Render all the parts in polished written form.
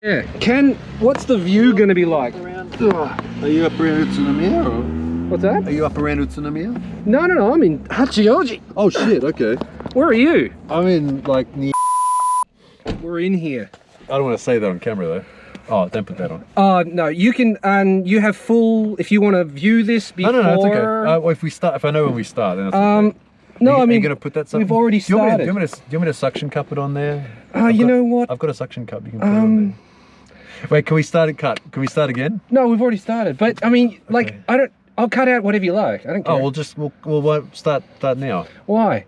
Yeah. What's the view going to be like? Are you up around Utsunomiya or? What's that? Are you up around Utsunomiya? No, I'm in Hachioji. Oh shit, okay. Where are you? I'm in like near... We're in here. I don't want to say that on camera though. Oh, don't put that on. No, you can, you have full, if you want to view this before... No, it's okay. Well, if I know when we start, then that's okay. No, I mean, are you going to put that something? we've already started. Do you want me to suction cup it on there? You know what? I've got a suction cup, you can put it on there. Wait, can we start it cut? Can we start again? No, we've already started. But I mean, like, I'll cut out whatever you like. I don't care. Oh, we'll start now. Why?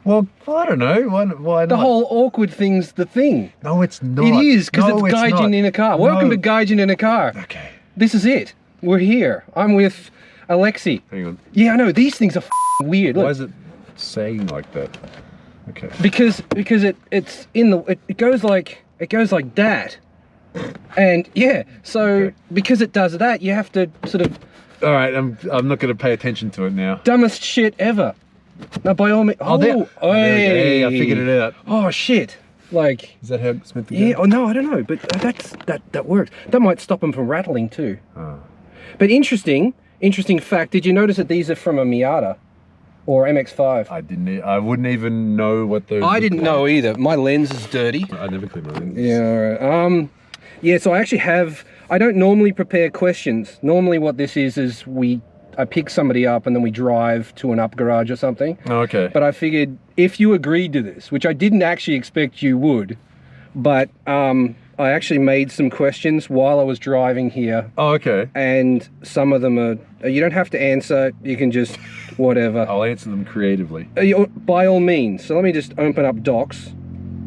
Well, I don't know. Why not? The whole awkward thing's the thing. No, it's not. It is, because No, it's Gaijin in a car. No. Welcome to Gaijin in a car. Okay. This is it. We're here. I'm with Alexi. Hang on. Yeah, I know. These things are weird. Look. Why is it saying like that? Okay. Because it's in the it goes like that. And yeah, so Okay. because it does that, you have to sort of... All right, I'm not going to pay attention to it now. Dumbest shit ever. No, by all means... Hey, I figured it out. Oh, shit. Like... Is that how Smith Aka? Yeah, oh no, I don't know, but that works. That might stop them from rattling too. Oh. But interesting fact, did you notice that these are from a Miata? Or MX-5? I wouldn't even know what those... I didn't know either. My lens is dirty. I never clean my lens. Yeah, all right. Yeah, so I actually I don't normally prepare questions. Normally what this is I pick somebody up and then we drive to an up garage or something. Oh, okay. But I figured if you agreed to this, which I didn't actually expect you would, but I actually made some questions while I was driving here. Oh, okay. And some of them are, you don't have to answer, you can just whatever. I'll answer them creatively. By all means. So let me just open up docs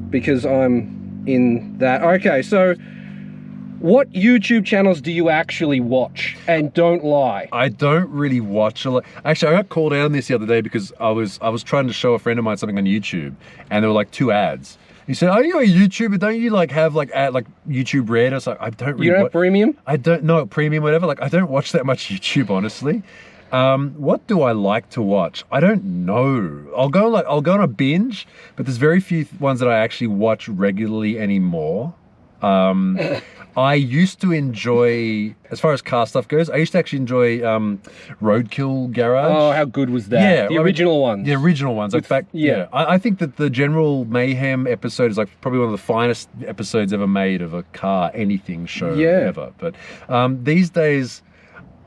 because I'm in that. Okay, so what YouTube channels do you actually watch? And don't lie. I don't really watch a lot. Actually, I got called out on this the other day because I was trying to show a friend of mine something on YouTube, and there were like 2 ads. He said, "Oh, you're a YouTuber, don't you like have like YouTube Red?" I was like, "I don't really." You don't have premium? I don't know, premium, whatever. Like, I don't watch that much YouTube, honestly. What do I like to watch? I don't know. I'll go on a binge, but there's very few ones that I actually watch regularly anymore. I used to enjoy, as far as car stuff goes, I used to actually enjoy Roadkill Garage. Oh, how good was that? Yeah, the original ones. The original ones. In fact, yeah. I think that the General Mayhem episode is like probably one of the finest episodes ever made of a car anything show ever. But these days,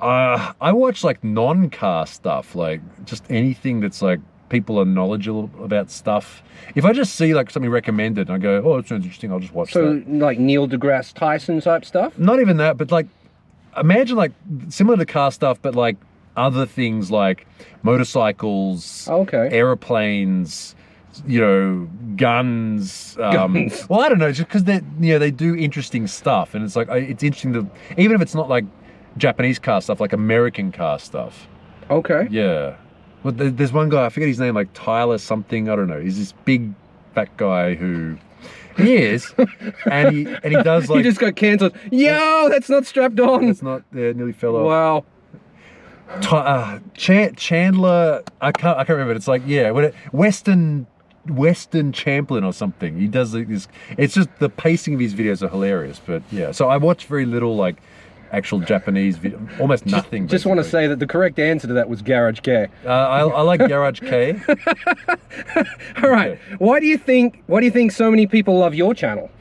I watch like non-car stuff, like just anything that's like people are knowledgeable about stuff. If I just see like something recommended and I go, oh, it sounds interesting, I'll just watch that. So like Neil deGrasse Tyson type stuff? Not even that, but like, imagine like similar to car stuff, but like other things like motorcycles, airplanes, you know, guns. Well, I don't know, just because they do interesting stuff, and it's like it's interesting to, even if it's not like Japanese car stuff, like American car stuff. Okay. Yeah. Well, there's one guy, I forget his name, like Tyler something, I don't know. He's this big fat guy who he is, and he does like... He just got cancelled. Yo, that's not strapped on. That's not, nearly fell off. Wow. Chandler, I can't remember. It's like, yeah, Western Champlin or something. He does this, it's just the pacing of his videos are hilarious, but yeah. So I watch very little like actual Japanese video, almost nothing. Just want to say that the correct answer to that was Garage K. I like Garage K. All right. Okay. Why do you think so many people love your channel?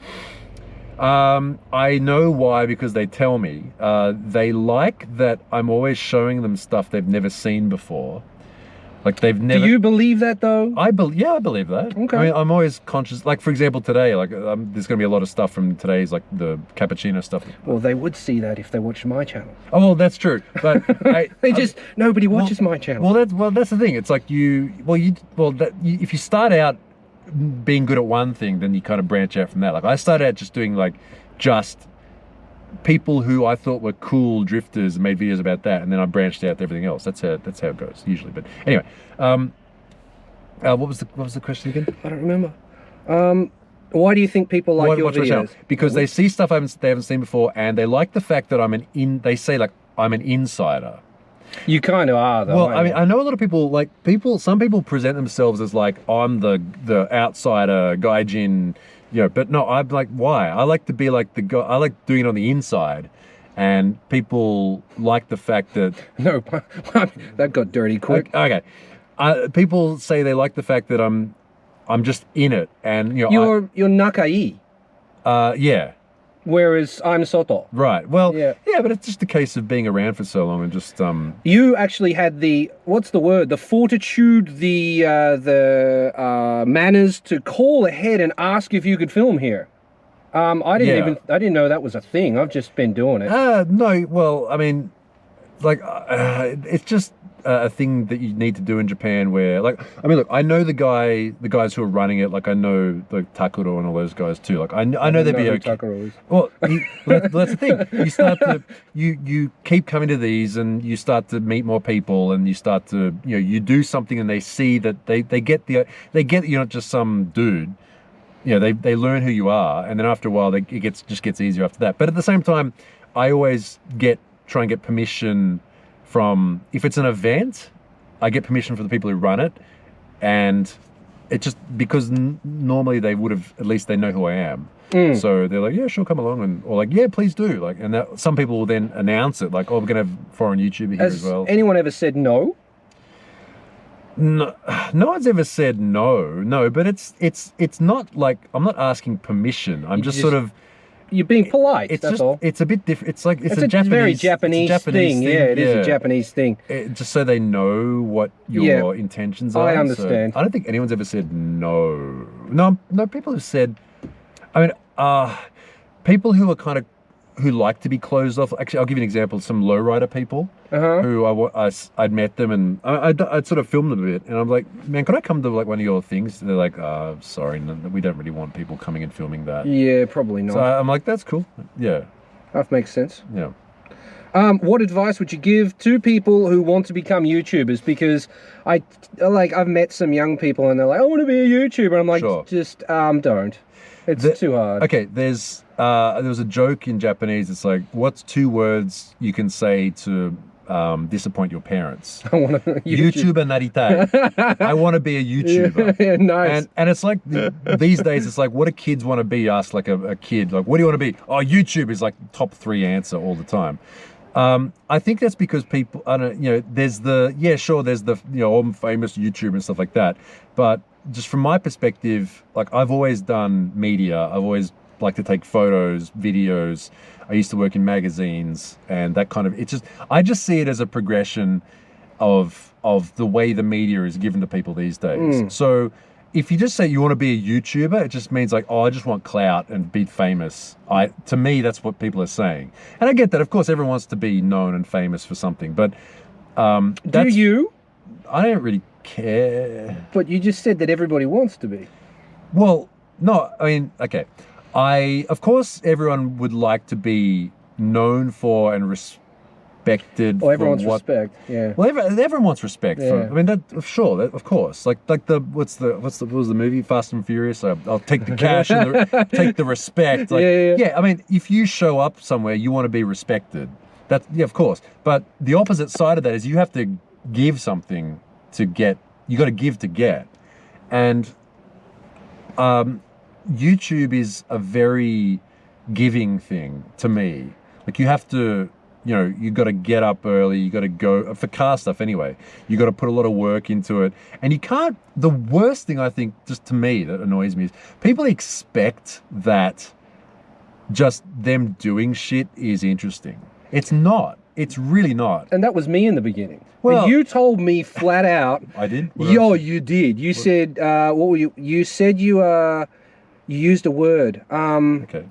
I know why, because they tell me. They like that I'm always showing them stuff they've never seen before. Like they've never... Do you believe that though? Yeah, I believe that. Okay. I mean, I'm always conscious. Like for example, today, like there's going to be a lot of stuff from today's, like the cappuccino stuff. Well, they would see that if they watched my channel. Oh, well, that's true. But nobody watches my channel. Well, that's the thing. It's like if you start out being good at one thing, then you kind of branch out from that. Like I started out just doing like just people who I thought were cool drifters and made videos about that, and then I branched out to everything else. That's how it goes usually. But anyway, what was the question again? I don't remember. Why do you think people like your videos? Because they see stuff they haven't seen before, and they like the fact that they say like I'm an insider. You kind of are, though. Well, I mean, I know a lot of people, some people present themselves as like, I'm the outsider Gaijin but no, I'm like, why? I like to be like the guy. I like doing it on the inside, and people like the fact that No, that got dirty quick. Okay, people say they like the fact that I'm just in it, and You're nakai, yeah. whereas I'm soto. Right. Well, Yeah. but it's just a case of being around for so long and just You actually had what's the word? The fortitude, the manners to call ahead and ask if you could film here. I didn't know that was a thing. I've just been doing it. No. Well, I mean, like, it's just a thing that you need to do in Japan where, like, I mean, look, I know the guys who are running it, like, I know like Takuro and all those guys too. Like, I know they'd be okay. Takuro is. Well, that's the thing. You start to, you keep coming to these and you start to meet more people and you start to, you do something and they see that they get that you're not just some dude. They learn who you are, and then after a while, it just gets easier after that. But at the same time, I always try and get permission from, if it's an event, I get permission from the people who run it, and it just, because normally they would have, at least they know who I am. So they're like, yeah, sure, come along, or like, yeah, please do. Like, and some people will then announce it, like, oh, we're gonna have foreign YouTuber here as well. Has anyone ever said no? No one's ever said no, but it's not like, I'm not asking permission. I'm just sort of, you're being polite. That's all. It's a bit different. It's like it's a very Japanese thing. Yeah, it is a Japanese thing. Just so they know what your intentions are. I understand. So I don't think anyone's ever said no. No, people have said. I mean, people who are who like to be closed off. Actually, I'll give you an example. Some lowrider people who I'd met them, and I'd sort of filmed them a bit, and I'm like, man, could I come to like one of your things? And they're like, sorry, no, we don't really want people coming and filming that. Yeah, probably not. So I'm like, that's cool. Yeah, that makes sense. Yeah. What advice would you give to people who want to become YouTubers? Because I've met some young people and they're like, I want to be a YouTuber. I'm like, just don't. It's too hard. Okay, there was a joke in Japanese. It's like, what's 2 words you can say to disappoint your parents? I want to YouTuber naritai. I want to be a YouTuber. Yeah, nice. And it's like these days, it's like, what do kids want to be? Ask like a kid, like, what do you want to be? Oh, YouTube is like top 3 answer all the time. I think that's because people, I don't, there's the I'm famous YouTuber and stuff like that. But just from my perspective, like, I've always done media. I've always liked to take photos, videos. I used to work in magazines and that kind of, I just see it as a progression of the way the media is given to people these days. So if you just say you want to be a YouTuber, it just means like, oh, I just want clout and be famous. To me, that's what people are saying. And I get that. Of course, everyone wants to be known and famous for something, but do you? I don't really care. But you just said that everybody wants to be. Well, no, I mean, okay. Of course, everyone would like to be known for and respected. Oh, everyone wants respect. Yeah. Well, everyone wants respect. Yeah. I mean, of course. Like what was the movie Fast and Furious? I'll take the cash and take the respect. Like, yeah. I mean, if you show up somewhere, you want to be respected. Of course. But the opposite side of that is you have to give something to get. You got to give to get, and YouTube is a very giving thing to me. Like, you have to, you got to get up early, you got to go, for car stuff anyway, you got to put a lot of work into it. And you can't, the worst thing I think, just to me, that annoys me is people expect that just them doing shit is interesting. It's not. It's really not. And that was me in the beginning. Well, and you told me flat out. I did? You did. You said, what were you? You said you used a word. Okay.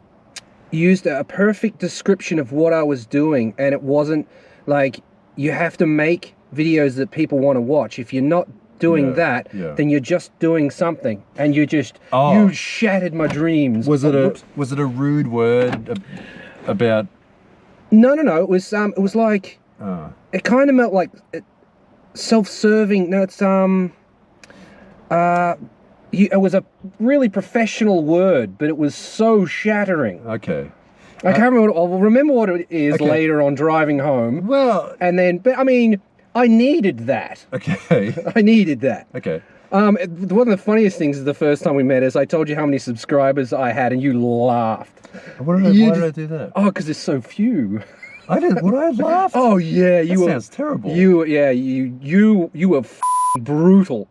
You used a perfect description of what I was doing, and it wasn't like, you have to make videos that people want to watch. If you're not doing that, then you're just doing something, and you shattered my dreams. Was it a rude word about? No. It was like, it kind of felt like self-serving. No, it's it was a really professional word, but it was so shattering. Okay. I can't remember. I'll remember what it is later on driving home. Well, and then, but I mean, I needed that. Okay. I needed that. Okay. One of the funniest things is the first time we met is I told you how many subscribers I had, and you laughed. Why did I do that? Oh, because there's so few. I didn't. Would I have laughed? Oh yeah, that sounds terrible. You were brutal,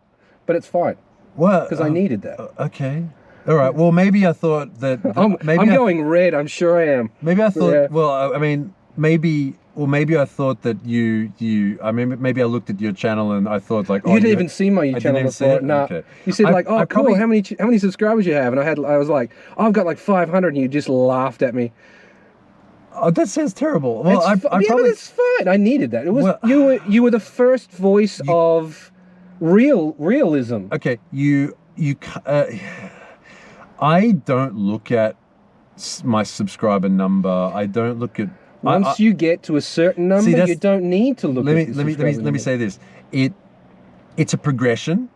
but it's fine. Well, because I needed that. Okay. All right. Well, maybe I thought that. I'm going red. I'm sure I am. Maybe I thought. Yeah. Well, I mean, maybe I thought that I mean, maybe I looked at your channel and I thought like, you didn't even see my channel before. No. Okay. You said like, oh, cool. How many subscribers you have? And I was like, oh, I've got like 500, and you just laughed at me. Oh, that sounds terrible. Well, but it's fine. I needed that. It was you were the first voice of realism. Okay, I don't look at my subscriber number. I don't look at. Once you get to a certain number, you don't need to look at the subscriber number. Let me say this. It's a progression.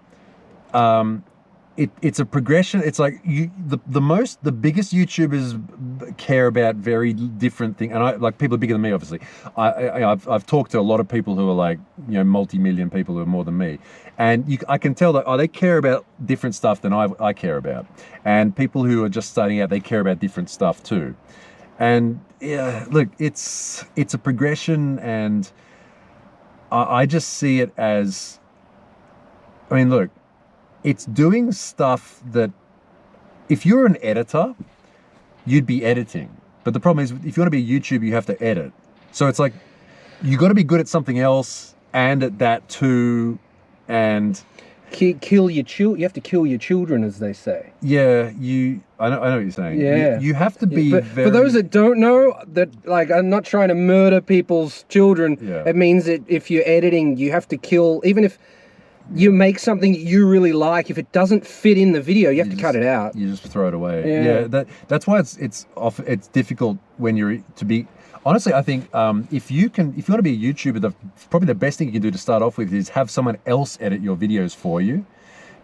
It's a progression. It's like the biggest YouTubers care about very different things, and people bigger than me, obviously. I've talked to a lot of people who are like, multi-million people who are more than me, and I can tell that they care about different stuff than I care about, and people who are just starting out, they care about different stuff too, and yeah, look, it's a progression, and I just see it as, I mean, look. It's doing stuff that, if you're an editor, you'd be editing. But the problem is, if you want to be a YouTuber, you have to edit. So it's like, you got to be good at something else and at that too, and kill your children. You have to kill your children, as they say. Yeah, I know what you're saying. Yeah, you have to be. For those that don't know, that I'm not trying to murder people's children. Yeah. It means that if you're editing, you have to kill, even if you make something you really like, if it doesn't fit in the video, you have to cut it out. You just throw it away. Yeah, that's why it's difficult when you're to be. Honestly, I think if you want to be a YouTuber, probably the best thing you can do to start off with is have someone else edit your videos for you,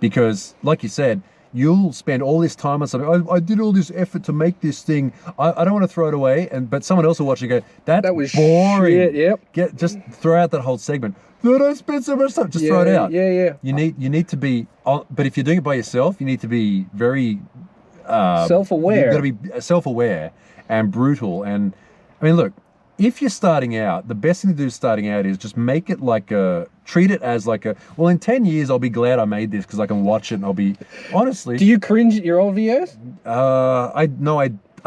because like you said, you'll spend all this time on something. I did all this effort to make this thing. I don't want to throw it away, but someone else will watch it and go, that was boring. Shit, yep. Just throw out that whole segment. That I spent so much time. Just throw it out. Yeah. You need to be. But if you're doing it by yourself, you need to be very self-aware. You've got to be self-aware and brutal. And I mean, look, if you're starting out, the best thing to do starting out is just make it treat it as well, in 10 years, I'll be glad I made this because I can watch it and I'll be, honestly. Do you cringe at your old videos? I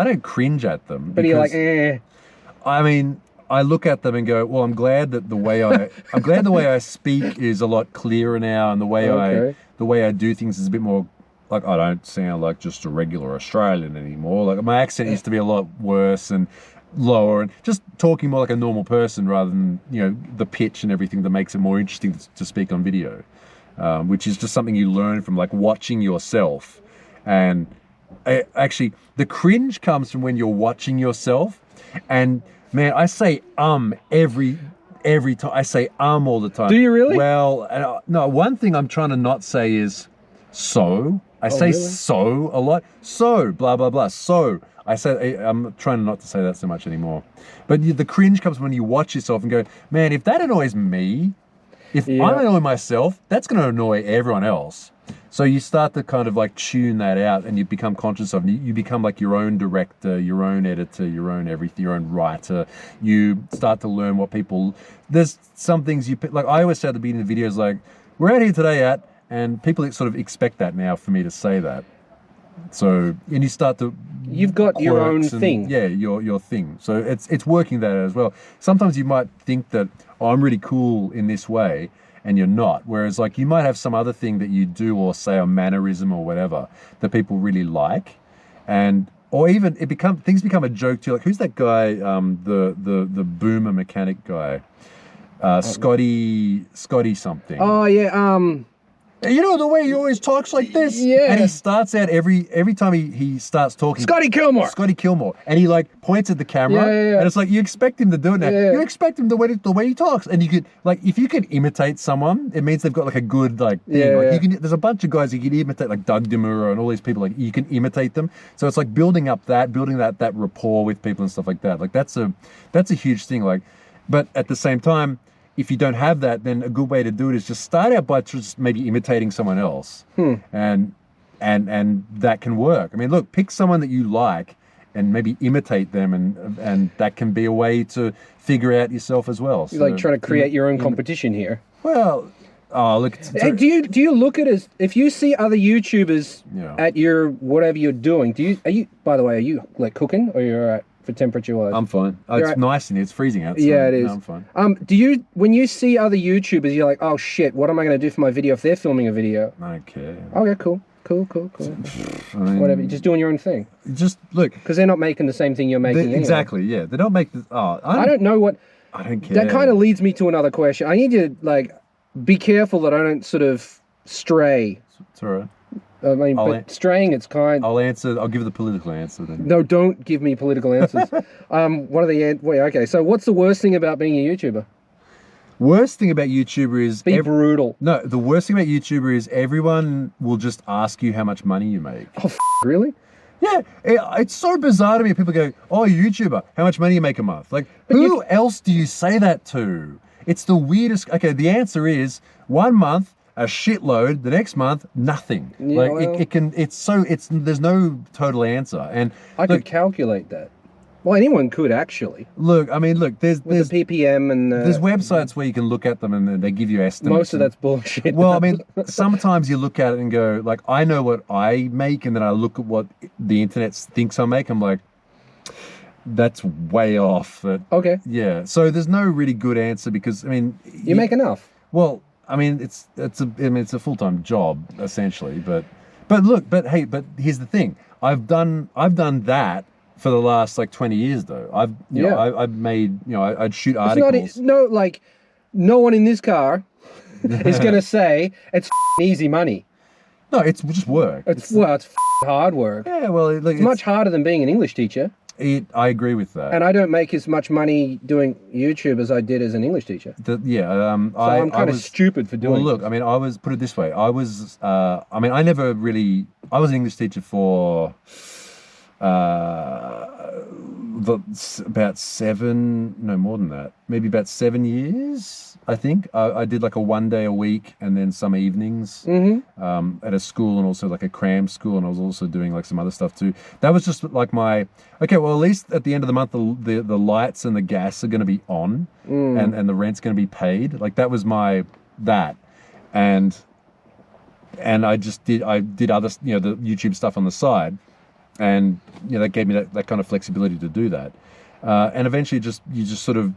don't cringe at them. But you're like, eh. I mean, I look at them and go, well, I'm glad that the way I speak is a lot clearer now, and the way I do things is a bit more, like, I don't sound like just a regular Australian anymore. Like, my accent used to be a lot worse and lower, and just talking more like a normal person rather than, the pitch and everything that makes it more interesting to speak on video, which is just something you learn from watching yourself. And actually, the cringe comes from when you're watching yourself, and man, I say every time. I say all the time. Do you really? Well, no, one thing I'm trying to not say is so. I say really? So a lot. So, blah, blah, blah. So. I'm trying not to say that so much anymore. But the cringe comes when you watch yourself and go, man, if that annoys me, if I'm annoying myself, that's going to annoy everyone else. So you start to kind of tune that out, and you become conscious of it. You become your own director, your own editor, your own everything, your own writer. You start to learn what people, there's some things I always say at the beginning of the videos, we're out here today and people sort of expect that now for me to say that. So, and you start to, you've got your own thing. Yeah, your thing. So it's working that out as well. Sometimes you might think that, I'm really cool in this way, and you're not. Whereas you might have some other thing that you do or say, a mannerism or whatever that people really like, or even things become a joke to you. Who's that guy? The boomer mechanic guy, Scotty something. Oh yeah. The way he always talks like this? Yeah. And he starts out every time he starts talking. Scotty Kilmore. And he points at the camera. Yeah. And it's you expect him to do it now. Yeah. You expect him the way he talks. And you could, if you can imitate someone, it means they've got a good thing. Yeah. There's a bunch of guys you can imitate, Doug DeMuro and all these people, you can imitate them. So it's building that rapport with people and stuff like that. That's a huge thing. But at the same time, if you don't have that, then a good way to do it is just start out by just maybe imitating someone else, and that can work. I mean, look, pick someone that you like and maybe imitate them, and that can be a way to figure out yourself as well. You're like trying to create your own competition here. Well, look. Hey, do you look at as if you see other YouTubers at your whatever you're doing? By the way, are you like cooking, or you're all right for temperature wise? I'm fine. It's nice in here. It's freezing out. So yeah, it is. No, I'm fine. When you see other YouTubers, you're like, oh shit, what am I going to do for my video if they're filming a video? I don't care. Okay, cool. I mean, whatever, you're just doing your own thing. Just look, because they're not making the same thing you're making. Anyway. Exactly. Yeah, they don't make the. I don't know what. I don't care. That kind of leads me to another question. I need to like be careful that I don't sort of stray. It's all right. I mean, straying, it's kind. I'll answer. I'll give the political answer then. No, don't give me political answers. What are the wait? Okay, so what's the worst thing about being a YouTuber? Worst thing about YouTuber is be brutal. No, the worst thing about YouTuber is everyone will just ask you how much money you make. Oh, really? Yeah, it's so bizarre to me. People go, "Oh, you're a YouTuber. How much money you make a month?" Like, who else do you say that to? It's the weirdest. Okay, the answer is 1 month a shitload, the next month nothing. Yeah, like there's no total answer, and I could calculate that. Well, anyone could actually. Look, there's the PPM and there's websites where you can look at them and they give you estimates. Most of that's bullshit. Well, I mean, sometimes you look at it and go, like, I know what I make, and then I look at what the internet thinks I make. I'm like, that's way off. Okay. Yeah. So there's no really good answer because you make enough. Well, it's a full-time job essentially, but here's the thing. I've done that for the last 20 years though. I've made, I'd shoot articles. No one in this car is going to say it's easy money. No, it's just work. It's hard work. Yeah, well, it's much harder than being an English teacher. I agree with that. And I don't make as much money doing YouTube as I did as an English teacher. So I'm kind of stupid for doing. Well, look, put it this way. I was an English teacher for about 7, no more than that, maybe about 7 years. I think I did like a 1 day a week and then some evenings at a school, and also like a cram school, and I was also doing like some other stuff too. That was just like at least at the end of the month the lights and the gas are going to be on, and the rent's going to be paid. Like that was and I did other the YouTube stuff on the side, and that gave me that kind of flexibility to do that, and eventually you just sort of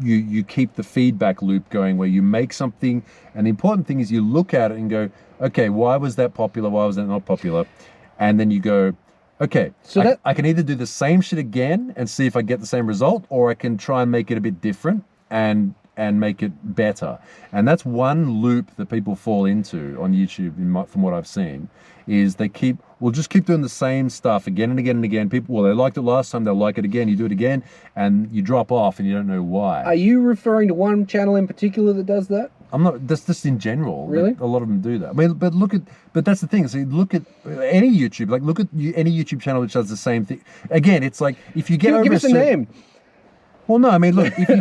you keep the feedback loop going where you make something, and the important thing is you look at it and go, okay, why was that popular? Why was that not popular? And then you go, okay, so I can either do the same shit again and see if I get the same result, or I can try and make it a bit different and make it better. And that's one loop that people fall into on YouTube, from what I've seen, is we'll just keep doing the same stuff again and again and again. People, they liked it last time, they'll like it again. You do it again, and you drop off, and you don't know why. Are you referring to one channel in particular that does that? I'm not. That's just in general. Really? A lot of them do that. But that's the thing. So look at any YouTube. Look at any YouTube channel which does the same thing. Again, it's like if you get over give us a name. Well, no, look, if you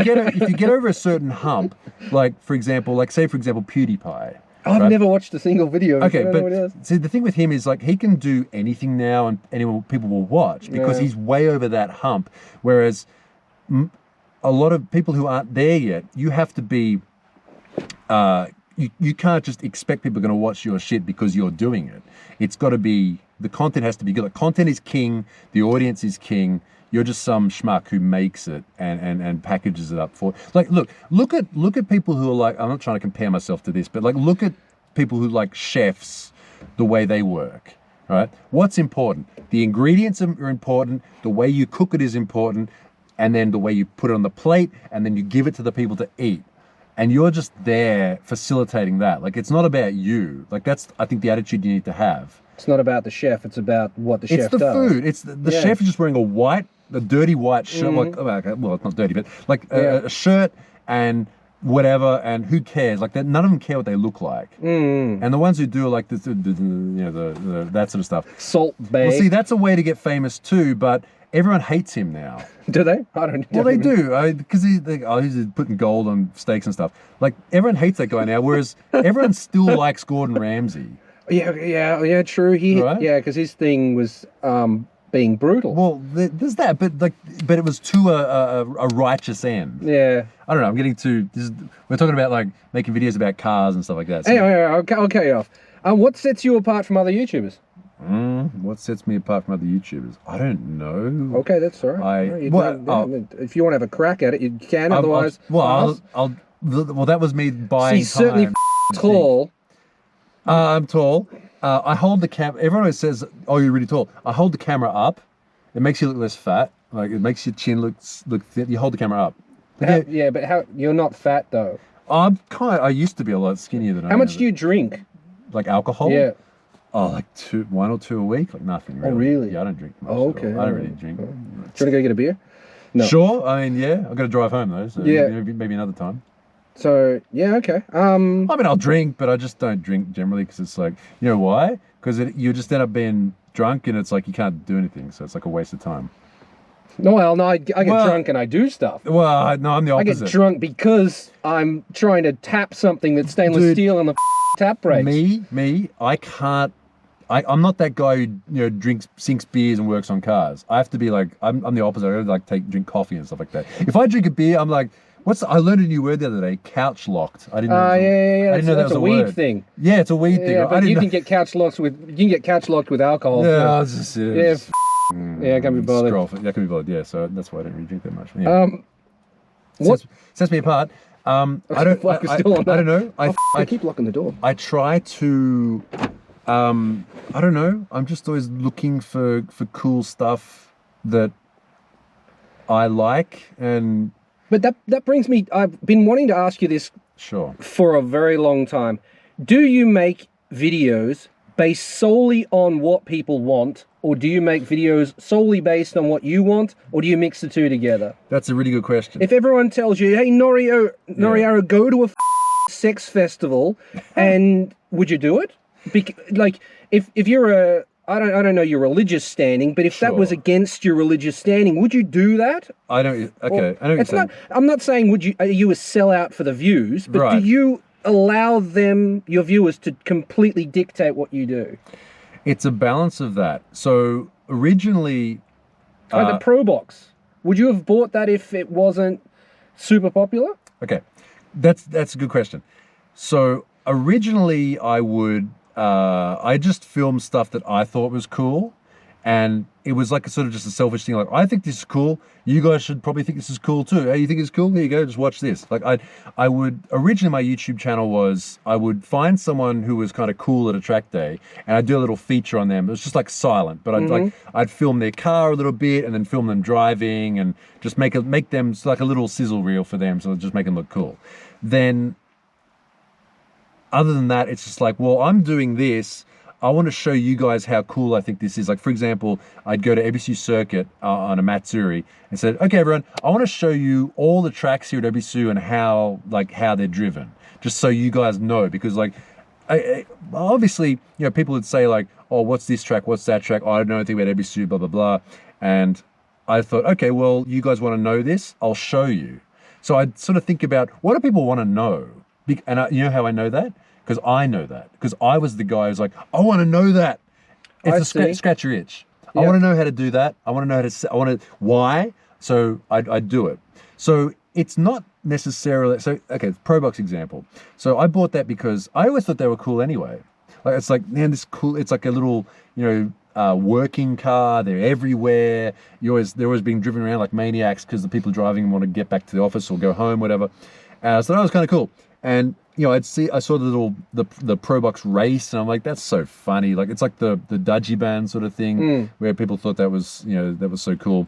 get over a certain hump, for example, PewDiePie. I've never watched a single video of it. Okay, but see, the thing with him is he can do anything now, and people will watch because he's way over that hump. Whereas a lot of people who aren't there yet, you have to be. You can't just expect people are going to watch your shit because you're doing it. It's got to be, the content has to be good. Like, content is king. The audience is king. You're just some schmuck who makes it and packages it up for. Look at people who are I'm not trying to compare myself to this, but look at people who chefs, the way they work. Right? What's important? The ingredients are important. The way you cook it is important, and then the way you put it on the plate, and then you give it to the people to eat. And you're just there facilitating that. It's not about you. That's, I think, the attitude you need to have. It's not about the chef. It's about what the chef does. It's the food. It's the chef is just wearing a dirty white shirt. Well, it's not dirty, but a shirt and whatever. And who cares? None of them care what they look like. And the ones who do the that sort of stuff. Salt Bay. Well, see, that's a way to get famous too. But everyone hates him now. Do they? I don't know. Well, they do, because he's putting gold on steaks and stuff. Like, everyone hates that guy now, whereas everyone still likes Gordon Ramsay. Yeah, true. Right? Yeah, because his thing was being brutal. Well, there's that, but it was to a righteous end. Yeah. I don't know. I'm getting to we're talking about like making videos about cars and stuff like that. So. Anyway, I'll cut you off. What sets you apart from other YouTubers? What sets me apart from other YouTubers? I don't know. Okay, that's all right. If you want to have a crack at it, you can. Otherwise, well, that was me buying. He's certainly tall. I'm tall. I hold the camera. Everyone always says, "Oh, you're really tall." I hold the camera up. It makes you look less fat. Like, it makes your chin look thin. You hold the camera up. But how? You're not fat though. I used to be a lot skinnier than I am. How much do you drink? Like alcohol? Yeah. Oh, like 1 or 2 a week? Like nothing really. Oh, really? Yeah, I don't drink much. Oh, okay. I don't really drink. Do you want to go get a beer? No. Sure. I mean, yeah. I've got to drive home though. So yeah. Maybe another time. So, yeah, okay. I mean, I'll drink, but I just don't drink generally because it's like, you know why? Because you just end up being drunk and it's like you can't do anything. So it's like a waste of time. No, I get drunk and I do stuff. Well, no, I'm the opposite. I get drunk because I'm trying to tap something that's stainless steel on the tap brakes. Me, I can't. I'm not that guy who sinks beers and works on cars. I have to be like, I'm the opposite. I like drink coffee and stuff like that. If I drink a beer, I'm like, I learned a new word the other day, couch locked. I didn't know. I didn't know that was a weed word. thing. Yeah, it's a weed thing. But you can get couch locked with alcohol. Yeah, it's just, yeah, I can't be bothered. I can be bothered. Yeah, so that's why I don't really drink that much. Yeah. What sets me apart? I don't know. I keep locking the door. I try to. I don't know. I'm just always looking for cool stuff that I like, and. But that brings me. I've been wanting to ask you this. Sure. For a very long time. Do you make videos based solely on what people want, or do you make videos solely based on what you want, or do you mix the two together? That's a really good question. If everyone tells you, "Hey, Noriyaro, go to a sex festival," and would you do it? Like, if you're I don't know your religious standing, but if that was against your religious standing, would you do that? I know what you're saying. I'm not saying are you a sellout for the views, but do you allow your viewers, to completely dictate what you do? It's a balance of that. So originally, the Pro Box. Would you have bought that if it wasn't super popular? Okay, that's a good question. So originally, I just filmed stuff that I thought was cool, and it was like just a selfish thing. Like, I think this is cool. You guys should probably think this is cool too. Hey, you think it's cool? Here you go. Just watch this. Like, I would originally, my YouTube channel was, I would find someone who was kind of cool at a track day, and I'd do a little feature on them. It was just like silent, but I'd film their car a little bit, and then film them driving, and just make them like a little sizzle reel for them, so just make them look cool. Then, other than that, it's just like, well, I'm doing this. I want to show you guys how cool I think this is. Like, for example, I'd go to Ebisu Circuit on a Matsuri and said, okay, everyone, I want to show you all the tracks here at Ebisu and how they're driven, just so you guys know. Because obviously, people would say like, oh, what's this track? What's that track? Oh, I don't know anything about Ebisu, blah, blah, blah. And I thought, okay, well, you guys want to know this? I'll show you. So I'd sort of think about, what do people want to know? And you know how I know that? Because I know that. Because I was the guy who's like, I want to know that. It's a scratch your itch. Yep. I want to know how to do that. I want to know why. So I do it. So it's not necessarily, okay, Pro Box example. So I bought that because I always thought they were cool anyway. Like, it's like, man, this cool, it's like a little, working car. They're everywhere. They're always being driven around like maniacs because the people driving want to get back to the office or go home, whatever. So that was kind of cool. And I saw the Pro Box race, and I'm like, that's so funny. Like, it's like the Dudgy Band sort of thing, where people thought that was so cool.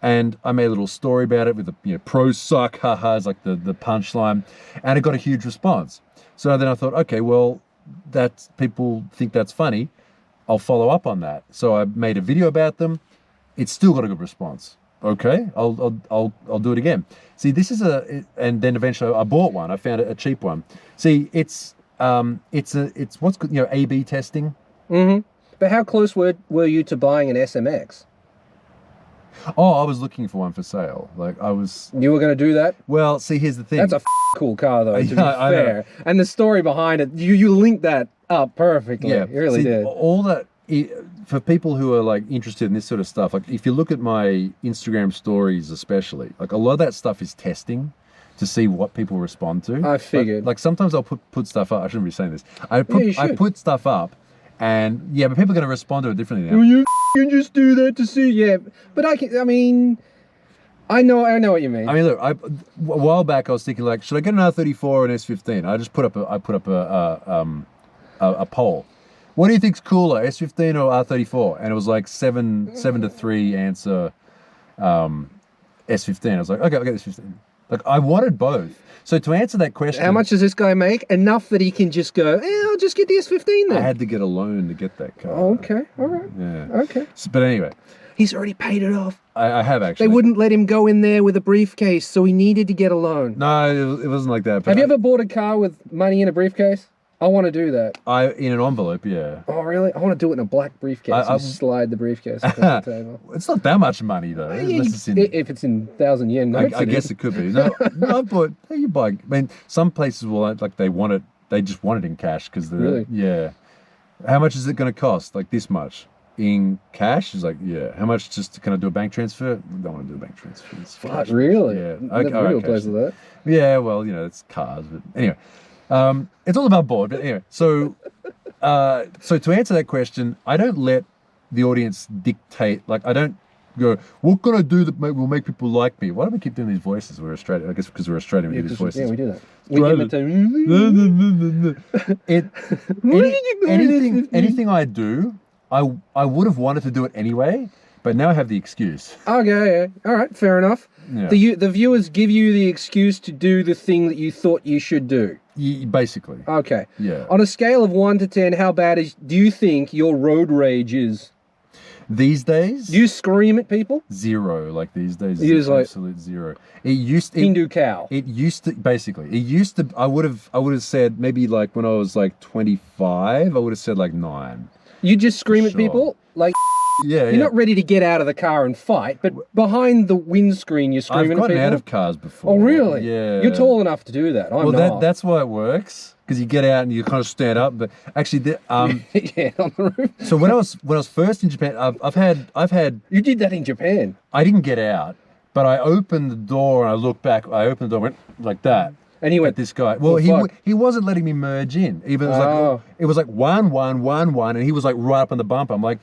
And I made a little story about it with the pros suck, haha, it's like the punchline, and it got a huge response. So then I thought, okay, well, people think that's funny. I'll follow up on that. So I made a video about them. It's still got a good response. Okay, I'll do it again. See, this is and then eventually I bought one. I found a cheap one. See, it's what's good, A/B testing. Mm-hmm. But how close were you to buying an SMX? Oh, I was looking for one for sale. Like I was. You were going to do that? Well, see, here's the thing. That's a cool car, though. To be fair, and the story behind it, you linked that up perfectly. Yeah, you really did. All that for people who are like interested in this sort of stuff. Like if you look at my Instagram stories, especially, like a lot of that stuff is testing to see what people respond to. I figured. Like sometimes I'll put stuff up. I shouldn't be saying this. I put stuff up. And yeah, but people are going to respond to it differently now. Well, you can just do that to see, yeah. But I know what you mean. I mean, look, a while back I was thinking like, should I get an R34 or an S15? I just put up a poll. What do you think's cooler, S15 or R34? And it was like 7-3 answer S15. I was like, okay, I'll get S15. Like I wanted both. So to answer that question... How much does this guy make? Enough that he can just go, I'll just get the S15 then. I had to get a loan to get that car. Oh, okay, all right. Yeah. Okay. But anyway. He's already paid it off. I have actually. They wouldn't let him go in there with a briefcase, so he needed to get a loan. No, it wasn't like that. Have you ever bought a car with money in a briefcase? I want to do that. In an envelope, yeah. Oh, really? I want to do it in a black briefcase and slide the briefcase across the table. It's not that much money, though. If it's in 1,000 yen notes, I guess it could be. No, you buy. I mean, some places will like they want it. They just want it in cash because really. Yeah. How much is it going to cost? Like this much in cash? Is like yeah. How much just to kind of do a bank transfer? We don't want to do a bank transfer. What, really? Yeah. Never real place of that. Yeah. Well, it's cars, but anyway. It's all about board, but anyway. So to answer that question, I don't let the audience dictate. Like I don't go, what can I do that will make people like me? Why do we keep doing these voices? We're Australian. I guess because we're Australian, we do these voices. Yeah, we do that. Anything I do, I would have wanted to do it anyway, but now I have the excuse. Okay, all right, fair enough. Yeah. The viewers give you the excuse to do the thing that you thought you should do. Basically. Okay. Yeah. On a scale of 1 to 10, how bad do you think your road rage is? These days? Do you scream at people? 0. Like these days, it's absolute 0. It used to Hindu cow. It used to. I would have said maybe like when I was like 25, I would have said like 9. You just scream at people like. Yeah, You're not ready to get out of the car and fight, but behind the windscreen, you're screaming at people. I've gotten out of cars before. Oh, really? Yeah. You're tall enough to do that. I'm not. That's why it works, because you get out and you kind of stand up. But actually, yeah, on the roof. So when I was first in Japan, I've had. You did that in Japan. I didn't get out, but I opened the door and I looked back. I opened the door, went like that. And he went, this guy. Well, he wasn't letting me merge in. Even it was like 1 1 1 1, and he was like right up on the bumper. I'm like.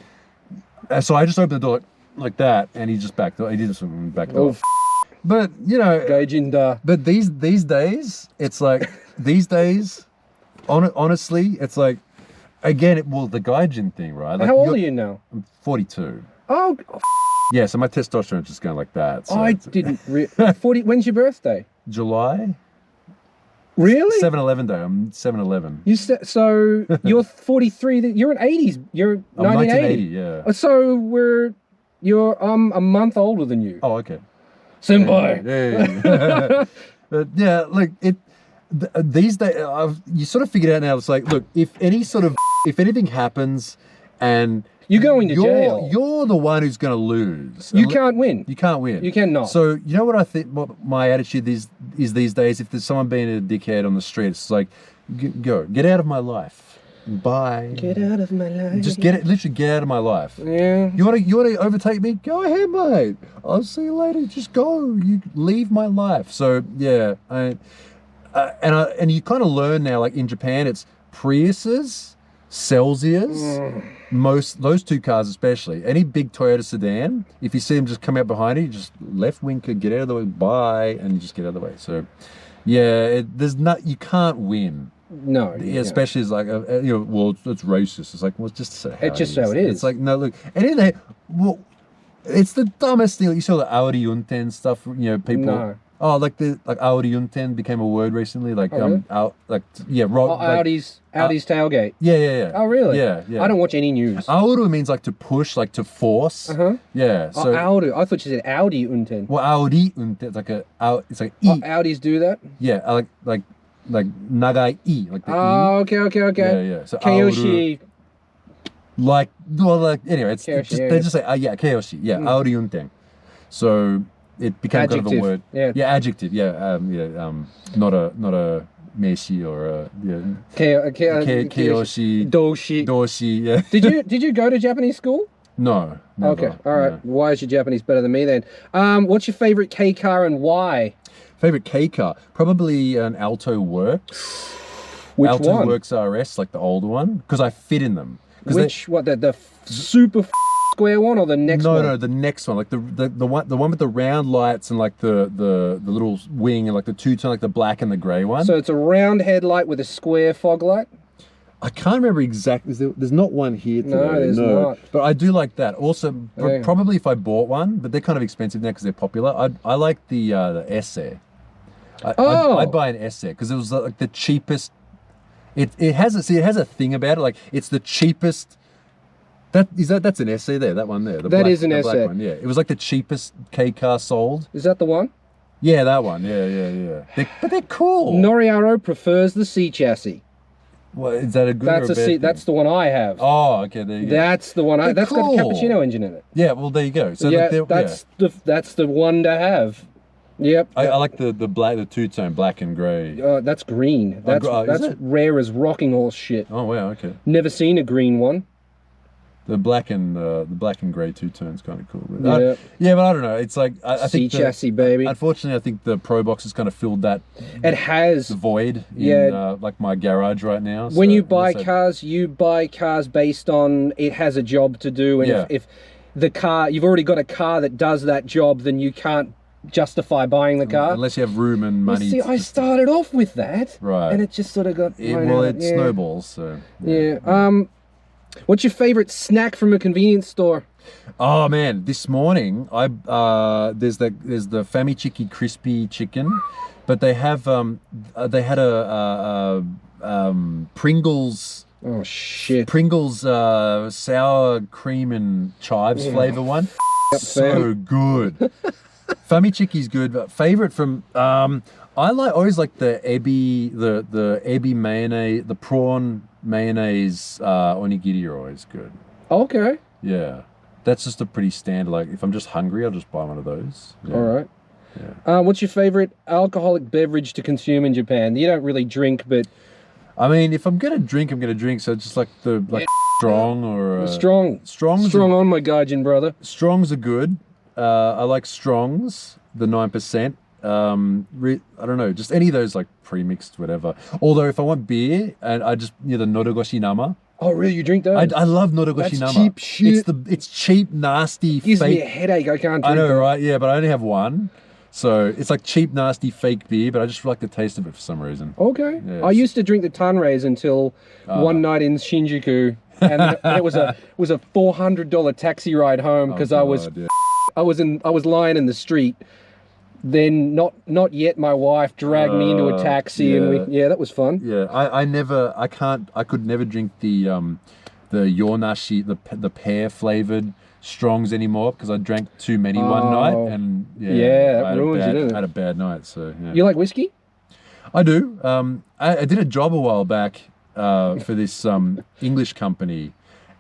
So I just opened the door like that, and he just backed off. He did something back off. But Gaijin da. But these days, it's like honestly, it's like again, the Gaijin thing, right? Like, how old are you now? I'm 42. Oh. Yeah, so my testosterone's just going like that. So I didn't. 40. When's your birthday? July. Really? 7-11 day. I'm 7-11. So you're 43. You're an 80s. You're 1980. Yeah. So you're a month older than you. Oh, okay. Senpai. Yeah. But yeah, like these days, you sort of figured out now. It's like, look, if anything happens, and you're going to jail. You're the one who's going to lose. You can't win. You can't win. You cannot. So you know what I think? What my attitude is these days. If there's someone being a dickhead on the street, it's like, get out of my life. Bye. Get out of my life. Just literally get out of my life. Yeah. You want to overtake me? Go ahead, mate. I'll see you later. Just go. You leave my life. So yeah, and you kind of learn now. Like in Japan, it's Priuses, Celsius. Those two cars especially. Any big Toyota sedan, if you see them just come out behind you, just left winker, get out of the way, bye, and you just get out of the way. So, yeah, you can't win. No, yeah, especially as like well, it's racist. It's like, well, it's just how it's just how it is. It's like, no, look, and it's the dumbest thing. You saw the Audi Unten stuff. People. No. Oh, like Audi Unten became a word recently. Like really? Audi's tailgate. Yeah. Oh, really? Yeah. I don't watch any news. Auru means like to push, like to force. Yeah. So Auru. I thought you said Audi Unten. Well, Audi Unten. It's like e. Audis do that. Yeah, like nagai e, like the e. Okay. Yeah. So Keiyoshi. Auru, anyway, they just say Keiyoshi. Yeah, Audi Unten. So it became Adjective. kind of a word. Yeah, adjective. Not a meshi or a keyoshi, doshi. Yeah. Did you go to Japanese school? No. Never, okay. All right. No. Why is your Japanese better than me then? What's your favorite K car and why? Favorite K car? Probably an Alto Works. Which Alto one? Works RS, like the older one, because I fit in them. What the super square one or the next one? No, the next one, like the one with the round lights and like the little wing and like the two-tone, like the black and the grey one. So it's a round headlight with a square fog light? I can't remember exactly. There's not one here today. No, there's not. But I do like that. Also, probably if I bought one, but they're kind of expensive now because they're popular. I like the Esse. I'd buy an Esse because it was like the cheapest. It has a thing about it. Like it's the cheapest. That's an Esse there. That one there. That is an Esse. Black one, yeah. It was like the cheapest K car sold. Is that the one? Yeah, that one. Yeah. But they're cool. Noriyaro prefers the C chassis. Well, is that a good or a bad thing? That's the one I have. Oh, okay, there you go. That's the one that's cool. got a cappuccino engine in it. Yeah, well, there you go. So that's the one to have. Yep. I like the black, the two-tone black and grey. That's green. That's rare as rocking horse shit. Oh wow, okay. Never seen a green one. The black and grey two-tone's kind of cool. Yeah. But I don't know. It's like I think chassis, baby. Unfortunately, I think the Pro Box has kind of filled that. It has the void in like my garage right now. When you buy cars, based on it has a job to do, and if the car you've already got a car that does that job, then you can't justify buying the car unless you have room and money. See, I started off with that, right, and it just sort of got snowballs. So what's your favorite snack from a convenience store? Oh man, this morning there's the Famichiki crispy chicken, but they had a Pringles. Oh shit! Pringles sour cream and chives flavor one. So good. Famichiki's good, but favorite from I always like the ebi mayonnaise, the prawn mayonnaise onigiri are always good. Okay. Yeah, that's just a pretty standard. Like if I'm just hungry, I'll just buy one of those. Yeah. All right. Yeah. What's your favorite alcoholic beverage to consume in Japan? You don't really drink, but I mean, if I'm gonna drink, I'm gonna drink. So just like strong or Strongs on my Gaijin brother. Strongs are good. I like Strongs, the 9%. I don't know, just any of those like pre-mixed, whatever. Although if I want beer, and I just the Norogoshi Nama. Oh really? You drink those? I love Norogoshi Nama. That's cheap shit. It's cheap, nasty. Gives me a headache. I can't drink. I know, right? Yeah, but I only have one. So it's like cheap, nasty, fake beer, but I just like the taste of it for some reason. Okay. Yeah, I used to drink the Tanreis until one night in Shinjuku, and it was a $400 taxi ride home because I was lying in the street. Then not yet my wife dragged me into a taxi and that was fun. Yeah, I could never drink the yonashi, the pear flavored Strongs anymore because I drank too many one night and that ruins you, didn't it? I had a bad night. So yeah. You like whiskey? I do. I did a job a while back for this English company,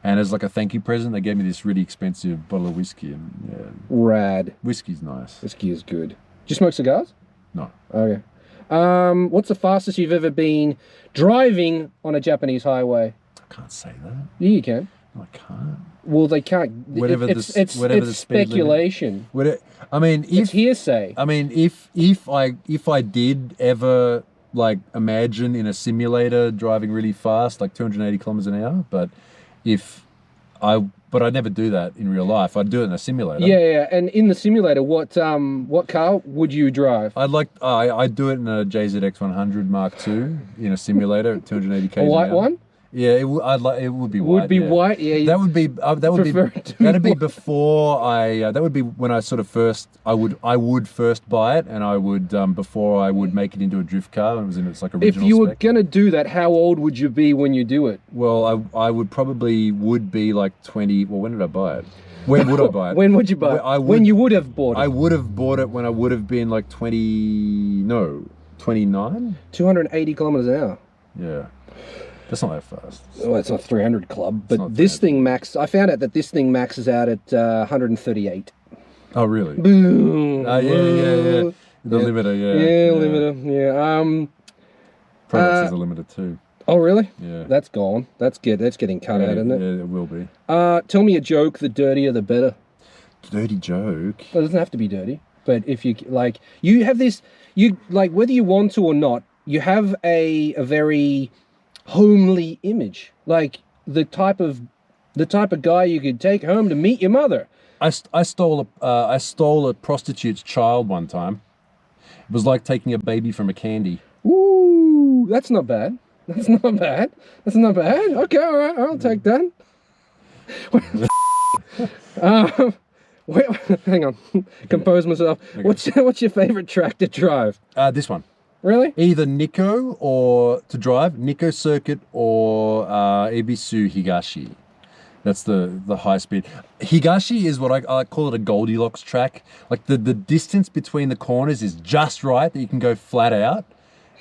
and as like a thank you present, they gave me this really expensive bottle of whiskey. And rad. Whiskey's nice. Whiskey is good. Do you smoke cigars? No. Okay. What's the fastest you've ever been driving on a Japanese highway? I can't say that. Yeah, you can. No, I can't. Well, they can't. It's speculation. It's hearsay. I mean, if I did ever like imagine in a simulator driving really fast, like 280 kilometers an hour, but I'd never do that in real life. I'd do it in a simulator. Yeah. And in the simulator, what car would you drive? I'd do it in a JZX 100 Mark II in a simulator at 280 km. A white one? Yeah, it would be white. Would be white, yeah. That'd be before that would be when I sort of I would first buy it, and I would before I would make it into a drift car, and it was in its like original. If you were gonna do that, how old would you be when you do it? Well, I would be like 20. Well, when did I buy it? When would I buy it? When would you buy it? When you would have bought it? I would have bought it when I would have been like 29. 280 kilometers an hour. Yeah. That's not that fast. Well, it's not 300 club, but this thing I found out that this thing maxes out at 138. Oh, really? Boom. Yeah. The limiter, Yeah, limiter. Yeah. Products is a limiter too. Oh, really? Yeah. That's gone. That's getting cut out, isn't it? Yeah, it will be. Tell me a joke. The dirtier, the better. Dirty joke? Well, it doesn't have to be dirty, but if you like, you have this. You like whether you want to or not. You have a very homely image, like the type of guy you could take home to meet your mother. I stole a prostitute's child one time. It was like taking a baby from a candy. Ooh, that's not bad. That's not bad. That's not bad. Okay, all right, I'll take that. Hang on, compose myself. Okay. What's your favorite track to drive? This one. Really? Either Nikko or to drive Nikko Circuit or Ebisu Higashi. That's the high speed. Higashi is what I call it a Goldilocks track. Like the distance between the corners is just right that you can go flat out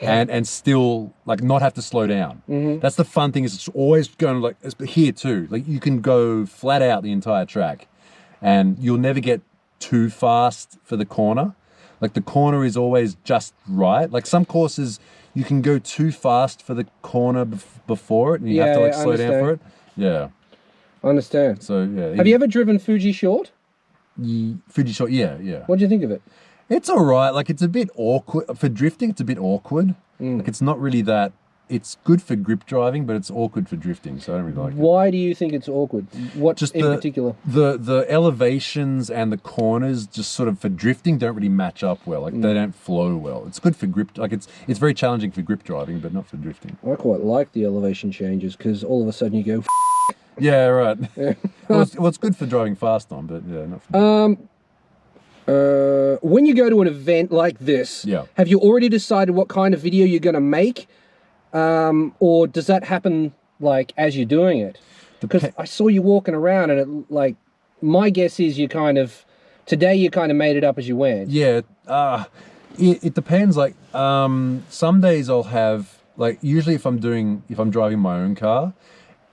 and still like not have to slow down. Mm-hmm. That's the fun thing, is it's always going like here too. Like you can go flat out the entire track and you'll never get too fast for the corner. Like the corner is always just right. Like some courses you can go too fast for the corner before it and you have to like slow down for it. Yeah. I understand. So yeah. Have you ever driven Fuji Short? Fuji Short, yeah. What do you think of it? It's all right. Like it's a bit awkward for drifting. It's a bit awkward. Like it's not really that. It's good for grip driving, but it's awkward for drifting. So I don't really like it. Why do you think it's awkward? What just in particular? The elevations and the corners just sort of for drifting don't really match up well. Like they don't flow well. It's good for grip. Like it's very challenging for grip driving, but not for drifting. I quite like the elevation changes because all of a sudden you go. Yeah, right. Yeah. well, it's good for driving fast on, but yeah, not for when you go to an event like this, have you already decided what kind of video you're going to make? Or does that happen like as you're doing it? Because I saw you walking around and it like, my guess is today you kind of made it up as you went. Yeah. It depends. Like, some days I'll have like, usually if I'm driving my own car,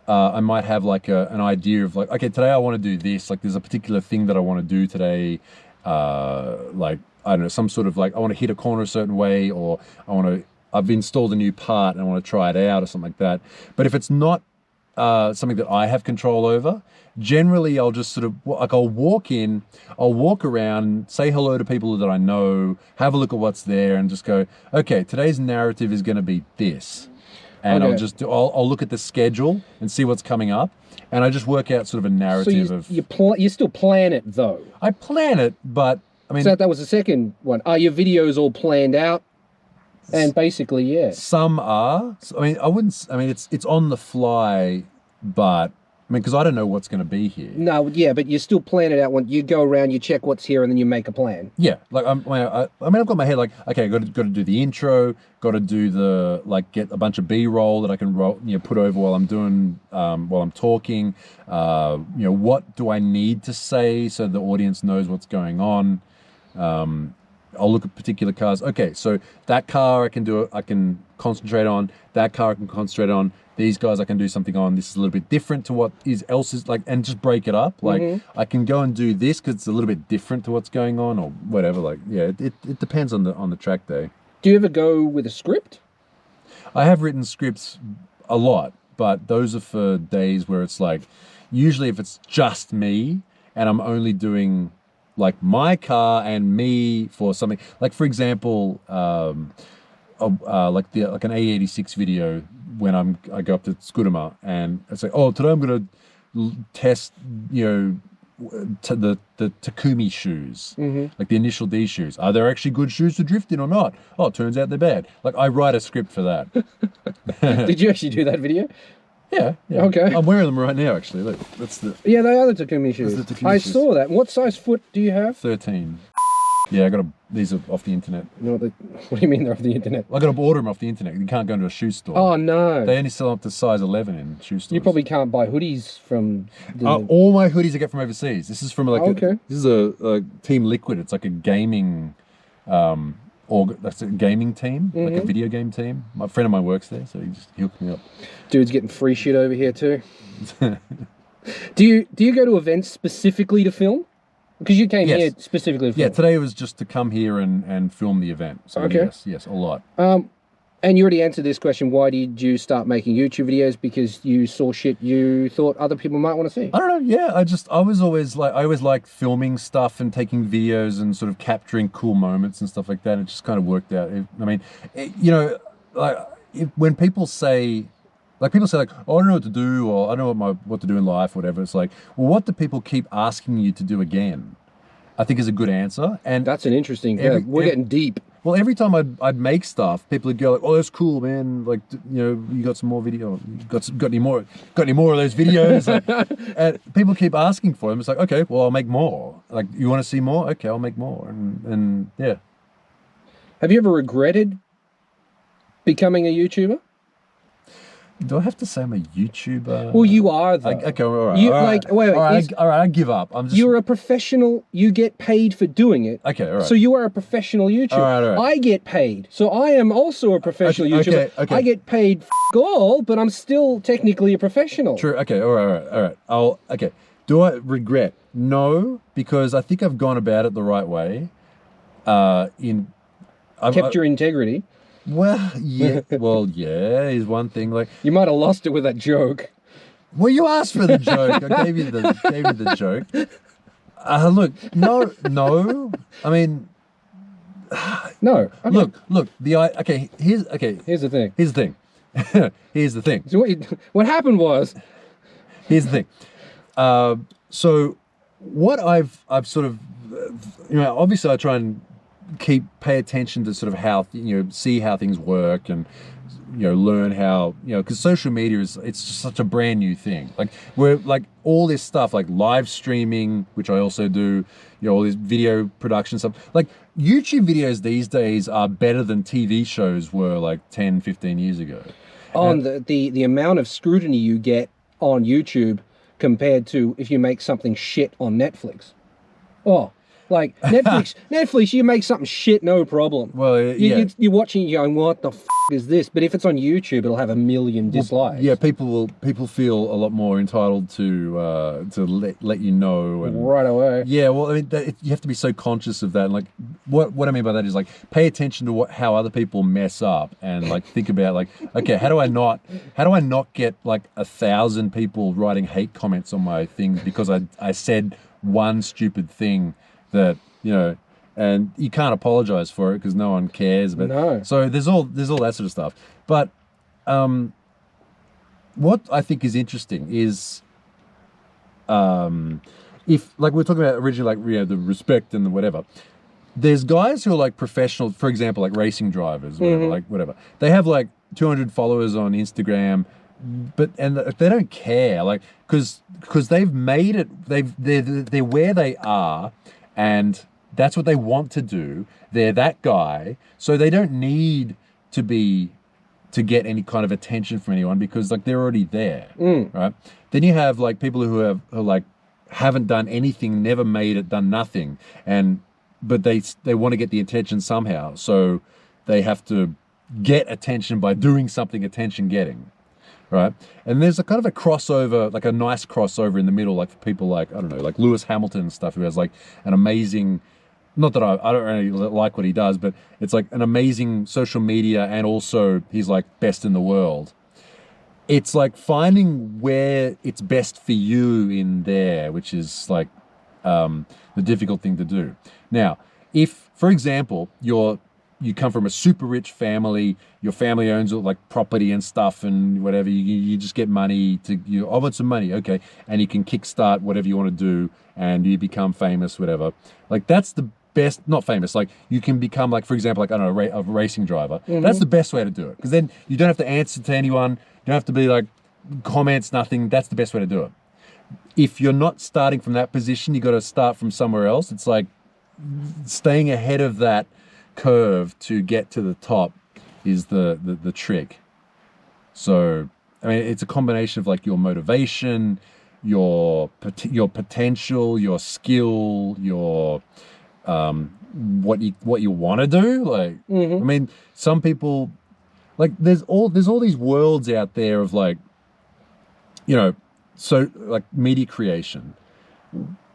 I might have like an idea of like, okay, today I want to do this. Like there's a particular thing that I want to do today. Like, I don't know, some sort of like, I want to hit a corner a certain way, or I've installed a new part and I want to try it out or something like that. But if it's not something that I have control over, generally I'll just sort of, like I'll walk around, say hello to people that I know, have a look at what's there and just go, okay, today's narrative is going to be this. And I'll look at the schedule and see what's coming up. And I just work out sort of a narrative you still plan it though? I plan it, but I mean... So that was the second one. Are your videos all planned out? And basically, yeah. Some are. I mean, it's on the fly, but I mean, because I don't know what's going to be here. No, yeah, but you still plan it out. When you go around, you check what's here, and then you make a plan. Yeah, like I've got my head like, okay, got to do the intro, got to do the get a bunch of B-roll that I can put over while I'm doing while I'm talking. What do I need to say so the audience knows what's going on? I'll look at particular cars. Okay, so that car I can concentrate on. That car I can concentrate on. These guys I can do something on. This is a little bit different to what else is like, and just break it up. Like I can go and do this because it's a little bit different to what's going on or whatever. Like, yeah, it depends on the track day. Do you ever go with a script? I have written scripts a lot, but those are for days where it's like, usually if it's just me and I'm only doing like my car and me for something, like for example, like an A86 video when I go up to Scudama and I say, oh, today I'm going to test, the Takumi shoes, like the Initial D shoes. Are there actually good shoes to drift in or not? Oh, it turns out they're bad. Like I write a script for that. Did you actually do that video? Yeah. Okay. I'm wearing them right now, actually. Look, that's the... Yeah, they are the Takumi shoes. I saw that. What size foot do you have? 13. Yeah, these are off the internet. What do you mean they're off the internet? I got to order them off the internet. You can't go into a shoe store. Oh, no. They only sell up to size 11 in shoe stores. You probably can't buy hoodies from... all my hoodies I get from overseas. This is from this is a Team Liquid. It's like a gaming... that's a gaming team, like a video game team. My friend of mine works there, so he hooked me up. Dude's getting free shit over here too. Do you go to events specifically to film? Because you came here specifically for... Yeah, today was just to come here and film the event. So okay. Yes, a lot. And you already answered this question. Why did you start making YouTube videos? Because you saw shit you thought other people might want to see. I don't know. Yeah, I always liked filming stuff and taking videos and sort of capturing cool moments and stuff like that. It just kind of worked out. When people say, oh, I don't know what to do, or I don't know what to do in life, whatever. It's like, well, what do people keep asking you to do again? I think is a good answer. And that's an interesting. We're getting deep. Well, every time I'd make stuff, people would go like, "Oh, that's cool, man! Like, you got some more video? Got any more of those videos?" And people keep asking for them. It's like, okay, well, I'll make more. Like, you want to see more? Okay, I'll make more. And yeah. Have you ever regretted becoming a YouTuber? Do I have to say I'm a YouTuber? Well, you are, though. Okay, all right. Wait. All right, I give up. You're a professional. You get paid for doing it. Okay, all right. So you are a professional YouTuber. All right. I get paid. So I am also a professional YouTuber. Okay. I get paid all, but I'm still technically a professional. True. Okay, all right. Okay. Do I regret? No, because I think I've gone about it the right way. Kept your integrity. Well, yeah. Is one thing. Like, you might have lost it with that joke. Well, you asked for the joke. I gave you the joke. Look, no. I mean, no. Okay. Look. Here's the thing. Here's the thing. So what happened was. Here's the thing. So what I've sort of, obviously I try and pay attention to sort of how, see how things work and, learn how, because social media it's just such a brand new thing. Like, we're like all this stuff, like live streaming, which I also do, all this video production stuff. Like, YouTube videos these days are better than TV shows were like 10, 15 years ago. The amount of scrutiny you get on YouTube compared to if you make something shit on Netflix. Oh. Like, Netflix, you make something shit, no problem. Well, yeah. You're watching it, you're going, what the f*** is this? But if it's on YouTube, it'll have 1 million dislikes. Yeah, people feel a lot more entitled to let you know. And, right away. Yeah, well, I mean, you have to be so conscious of that. And, like, what I mean by that is, like, pay attention to how other people mess up and, like, think about, like, okay, how do I not get, like, 1,000 people writing hate comments on my things because I said one stupid thing that, and you can't apologize for it because no one cares. But no. So there's all that sort of stuff. But what I think is interesting is if, like we were talking about originally, like, the respect and the whatever. There's guys who are like professional, for example, like racing drivers, whatever, like whatever. They have like 200 followers on Instagram. And they don't care, like, because they've made it. They're where they are, and that's what they want to do. They're that guy, so they don't need to get any kind of attention from anyone because, like, they're already there, right? Then you have like people who like haven't done anything, never made it, done nothing, but they want to get the attention somehow, so they have to get attention by doing something attention getting. Right, and there's a kind of a crossover, like a nice crossover in the middle, like for people like, I don't know, like Lewis Hamilton and stuff, who has like an amazing, not that I don't really like what he does, but it's like an amazing social media, and also he's like best in the world. It's like finding where it's best for you in there, which is like the difficult thing to do. Now, if, for example, you come from a super rich family, your family owns like property and stuff and whatever, you just get money I want some money, okay, and you can kickstart whatever you want to do and you become famous, whatever. Like, that's the best, not famous, like you can become, like, for example, like, I don't know, a racing driver. That's the best way to do it, because then you don't have to answer to anyone, you don't have to be like comments, nothing. That's the best way to do it. If you're not starting from that position, you got to start from somewhere else. It's like staying ahead of that curve to get to the top is the trick. So, I mean, it's a combination of like your motivation, your potential, your skill, your what you want to do. Like, I mean, some people, like, there's all these worlds out there of like, so like media creation,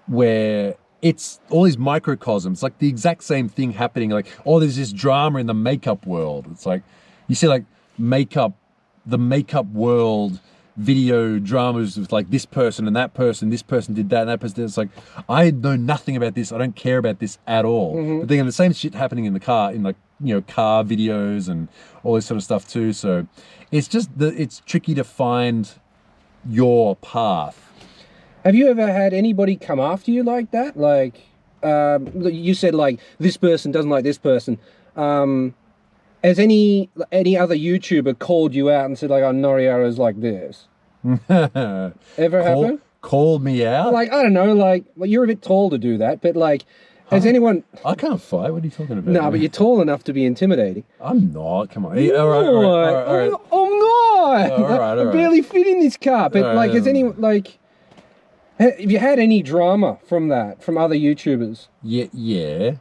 where it's all these microcosms, like the exact same thing happening. Like, oh, there's this drama in the makeup world. It's like, you see like the makeup world video dramas with like this person and that person, this person did that and that person did. It's like, I know nothing about this. I don't care about this at all. But then the same shit happening in the car, in like, you know, car videos and all this sort of stuff too. So it's just, it's tricky to find your path. Have you ever had anybody come after you like that? Like, you said like this person doesn't like this person. Has any other YouTuber called you out and said like, "Oh, Noriyaro's like this"? Ever happen? Called me out? Like, I don't know. Like, well, you're a bit tall to do that, but like, has anyone? I can't fight. What are you talking about? No, but you're tall enough to be intimidating. I'm not. Come on. No, All right. I'm not. All right. I barely fit in this car. But like, has anyone like? Have you had any drama from that, from other YouTubers? Yeah.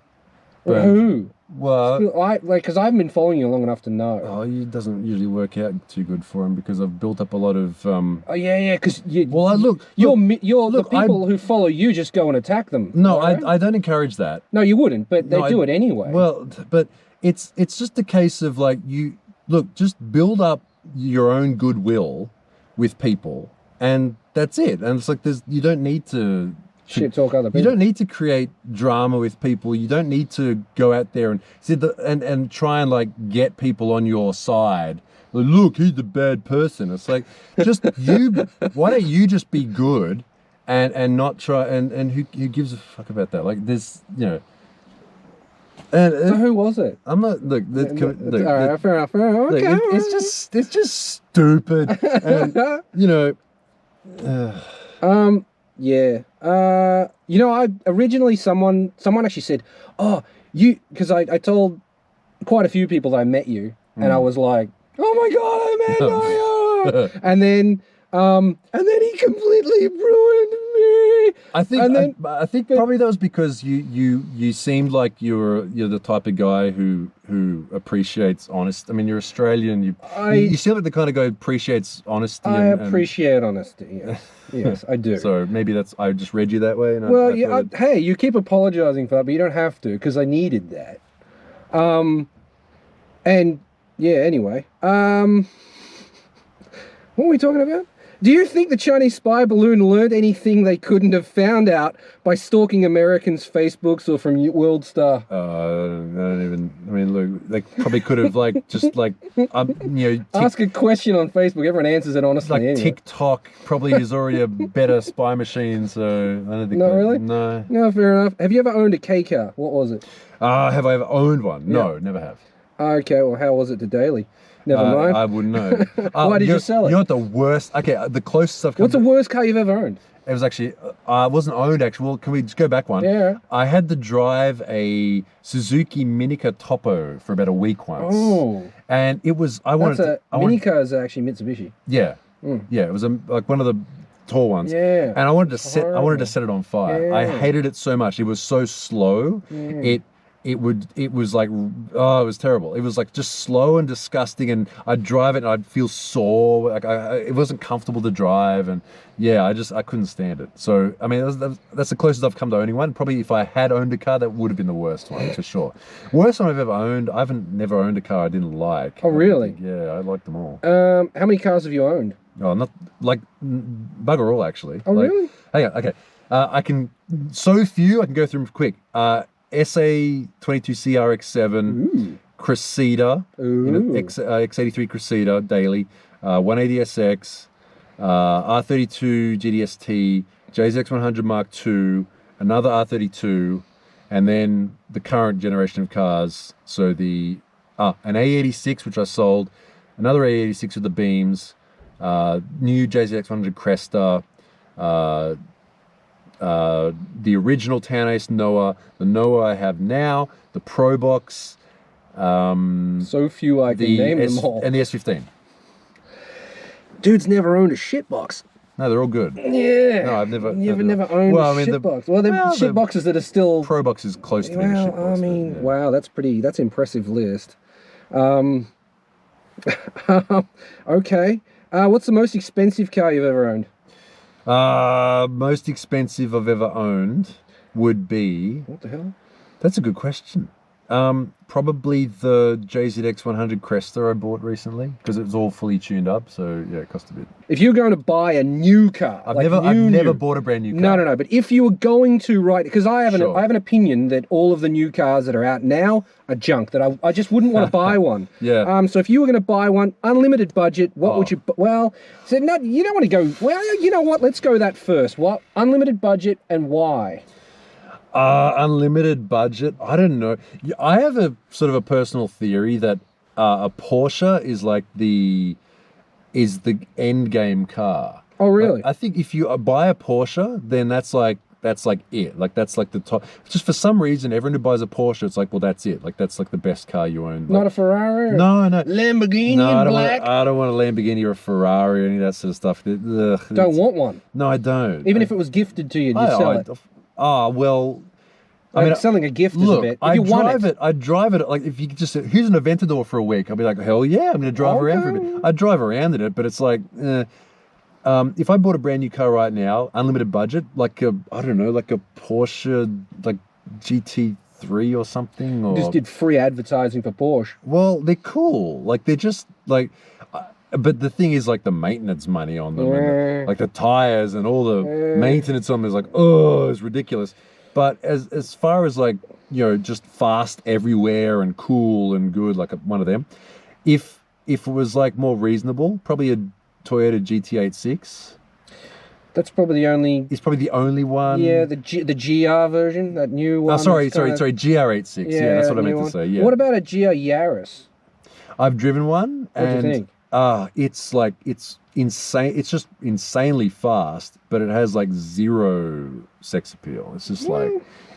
But who? Well, because I haven't been following you long enough to know. Oh, it doesn't usually work out too good for him because I've built up a lot of. Oh yeah, because look, the people who follow you just go and attack them. No, right? I don't encourage that. No, you wouldn't, but they do it anyway. Well, but it's just a case of like just build up your own goodwill with people. And that's it. And it's like you don't need to shit talk other people. You don't need to create drama with people. You don't need to go out there and and try and like get people on your side. Like, look, he's the bad person. It's like just why don't you just be good and not try and who gives a fuck about that? Like there's so who was it? I'm not all right, fair enough. Okay. Look, it's just stupid. And yeah. I originally someone actually said, "Oh, because I told quite a few people that I met you, and I was like, oh my god, I met Norio, and then he completely ruined me. I think probably that was because you seemed like you're the type of guy who appreciates honest. I mean, you're Australian. You seem like the kind of guy who appreciates honesty. I appreciate honesty. Yes. Yes, I do. So maybe I just read you that way. And hey, you keep apologizing for that, but you don't have to because I needed that. And yeah, anyway, what were we talking about? Do you think the Chinese spy balloon learned anything they couldn't have found out by stalking Americans' Facebooks or from World Star? I don't even. I mean, look, they probably could have ask a question on Facebook. Everyone answers it honestly. Like anyway. TikTok probably is already a better spy machine. So I don't think. Not really. No. No, fair enough. Have you ever owned a K car? What was it? Have I ever owned one? No, never have. Okay, well, how was it to daily? Never mind. I wouldn't know. Why did you sell it? You know what the worst? Okay, the closest I've come. What's the worst car you've ever owned? It was actually, wasn't owned actually. Well, can we just go back one? Yeah. I had to drive a Suzuki Minica Topo for about a week once. Oh. And it was, Minica is actually Mitsubishi. Yeah. Yeah, it was like one of the tall ones. Yeah. And I wanted to set it on fire. Yeah. I hated it so much. It was so slow. Yeah. It was like, it was terrible. It was like just slow and disgusting, and I'd drive it and I'd feel sore. Like it wasn't comfortable to drive, and yeah, I couldn't stand it. So I mean, that's the closest I've come to owning one. Probably if I had owned a car, that would have been the worst one for sure. Worst one I've ever owned. I haven't never owned a car I didn't like. Oh really? Yeah, I liked them all. How many cars have you owned? Oh, not like bugger all actually. Oh really? Hang on, okay. I can so few. I can go through them quick. SA22 CRX7, Cressida, X83 Cressida daily, 180SX, R32 GDST, JZX100 Mark II, another R32, and then the current generation of cars. So an A86 which I sold, another A86 with the beams, new JZX100 Cresta, the original Town Ace Noah, the Noah I have now, the Pro Box, so few I can name them all, and the S15. Dude's never owned a shitbox. No, they're all good. Yeah. No, I've never. You've never owned a shitbox. Well, they're shitboxes that are still. Pro Box is close to being a shitbox. I mean, wow, that's impressive list. Okay. What's the most expensive car you've ever owned? Most expensive I've ever owned. would be... What the hell? That's a good question. Probably the JZX 100 Cresta I bought recently, because it was all fully tuned up, so yeah, it cost a bit. If you're going to buy a new car, I've never bought a brand new car. No. But if you were going to, right, because I have an opinion that all of the new cars that are out now are junk. That I just wouldn't want to buy one. Yeah. So if you were going to buy one, unlimited budget, what would you? Well, so no, you don't want to go. Well, you know what? Let's go that first. What unlimited budget and why? Unlimited budget. I don't know. I have a sort of a personal theory that a Porsche is like the end game car. Oh, really? I think if you buy a Porsche, then that's like it. Like that's like the top. Just for some reason, everyone who buys a Porsche, it's like, well, that's it. Like that's like the best car you own. Not a Ferrari? No. Lamborghini no, in black? I don't want a Lamborghini or a Ferrari or any of that sort of stuff. Don't want one? No, I don't. Even if it was gifted to you, you'd sell it? Well... I mean, selling a gift is a bit. If you want it. I drive it. Like, if you just, here's an Aventador for a week, I'll be like, hell yeah, I'm going to drive around for a bit. I drive around in it, but it's like, if I bought a brand new car right now, unlimited budget, like a Porsche, like GT3 or something. Or... Just did free advertising for Porsche. Well, they're cool. Like, they're just, like... But the thing is, like, the maintenance money on them, and like the tires and all the maintenance on them is like, oh, it's ridiculous. But as far as like, you know, just fast everywhere and cool and good, like one of them, if it was like more reasonable, probably a Toyota GT86. That's probably the only. It's probably the only one. Yeah, the GR version, that new one. Oh, sorry, GR86. Yeah, that's what I meant to say. Yeah. What about a GR Yaris? I've driven one. What do you think? It's insane. It's just insanely fast, but it has like zero sex appeal. It's just like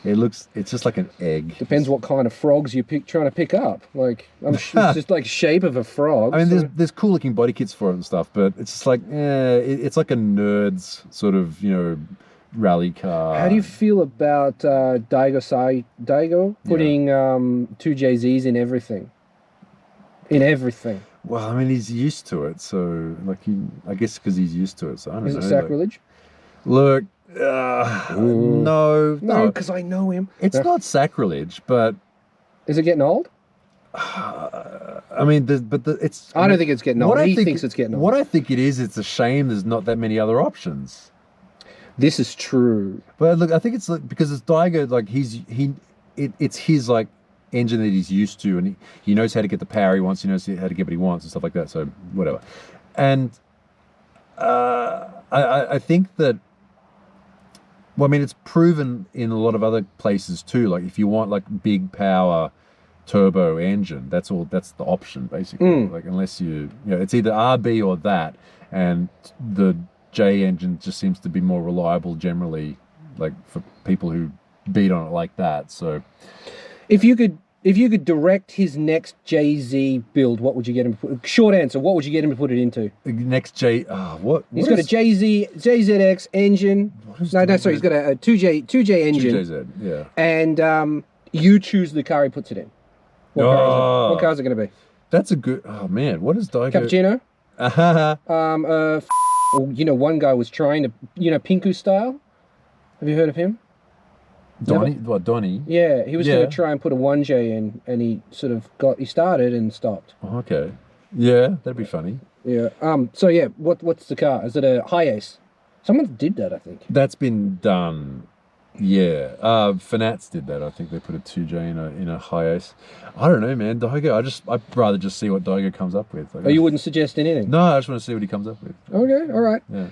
it's just like an egg. Depends what kind of frogs you're trying to pick up. Like, it's just like shape of a frog. I mean, there's cool looking body kits for it and stuff, but it's just like it's like a nerd's sort of, you know, rally car. How do you feel about Daigo putting 2JZs in everything? In everything. Well, I mean, he's used to it, so like I guess because he's used to it. So I don't know. Is it sacrilege? Like, look, no, because I know him. It's not sacrilege, but is it getting old? I mean, it's. I don't think it's getting old. He thinks it's getting old. What I think it is, it's a shame there's not that many other options. This is true. But look, I think it's because it's Daigo. Like it's his like engine that he's used to, and he knows how to get the power he wants, he knows how to get what he wants and stuff like that, so whatever. And I think that, well, I mean, it's proven in a lot of other places too, like if you want like big power turbo engine, that's the option basically. Like unless you know, it's either RB or that, and the J engine just seems to be more reliable generally, like for people who beat on it like that. So if you could direct his next JZ build, what would you get him to put? Short answer, what would you get him to put it into? Next what? He's got a JZX engine. No, sorry, he's got a 2J engine. 2JZ, yeah. And you choose the car he puts it in. What car is it going to be? That's a good. Oh man, what is Daigo? Cappuccino. You know, one guy was trying to, you know, Pinku style. Have you heard of him? Donnie? Yeah, he was going to try and put a 1J in, and he sort of he started and stopped. Oh, okay. Yeah, that'd be funny. Yeah. So yeah, what's the car? Is it a Hi-Ace? Someone did that, I think. That's been done. Yeah. Fanats did that. I think they put a 2J in a Hi-Ace. I don't know, man. Daigo, I'd rather just see what Daigo comes up with. Oh, you wouldn't suggest anything? No, I just want to see what he comes up with. Okay, all right. Yeah.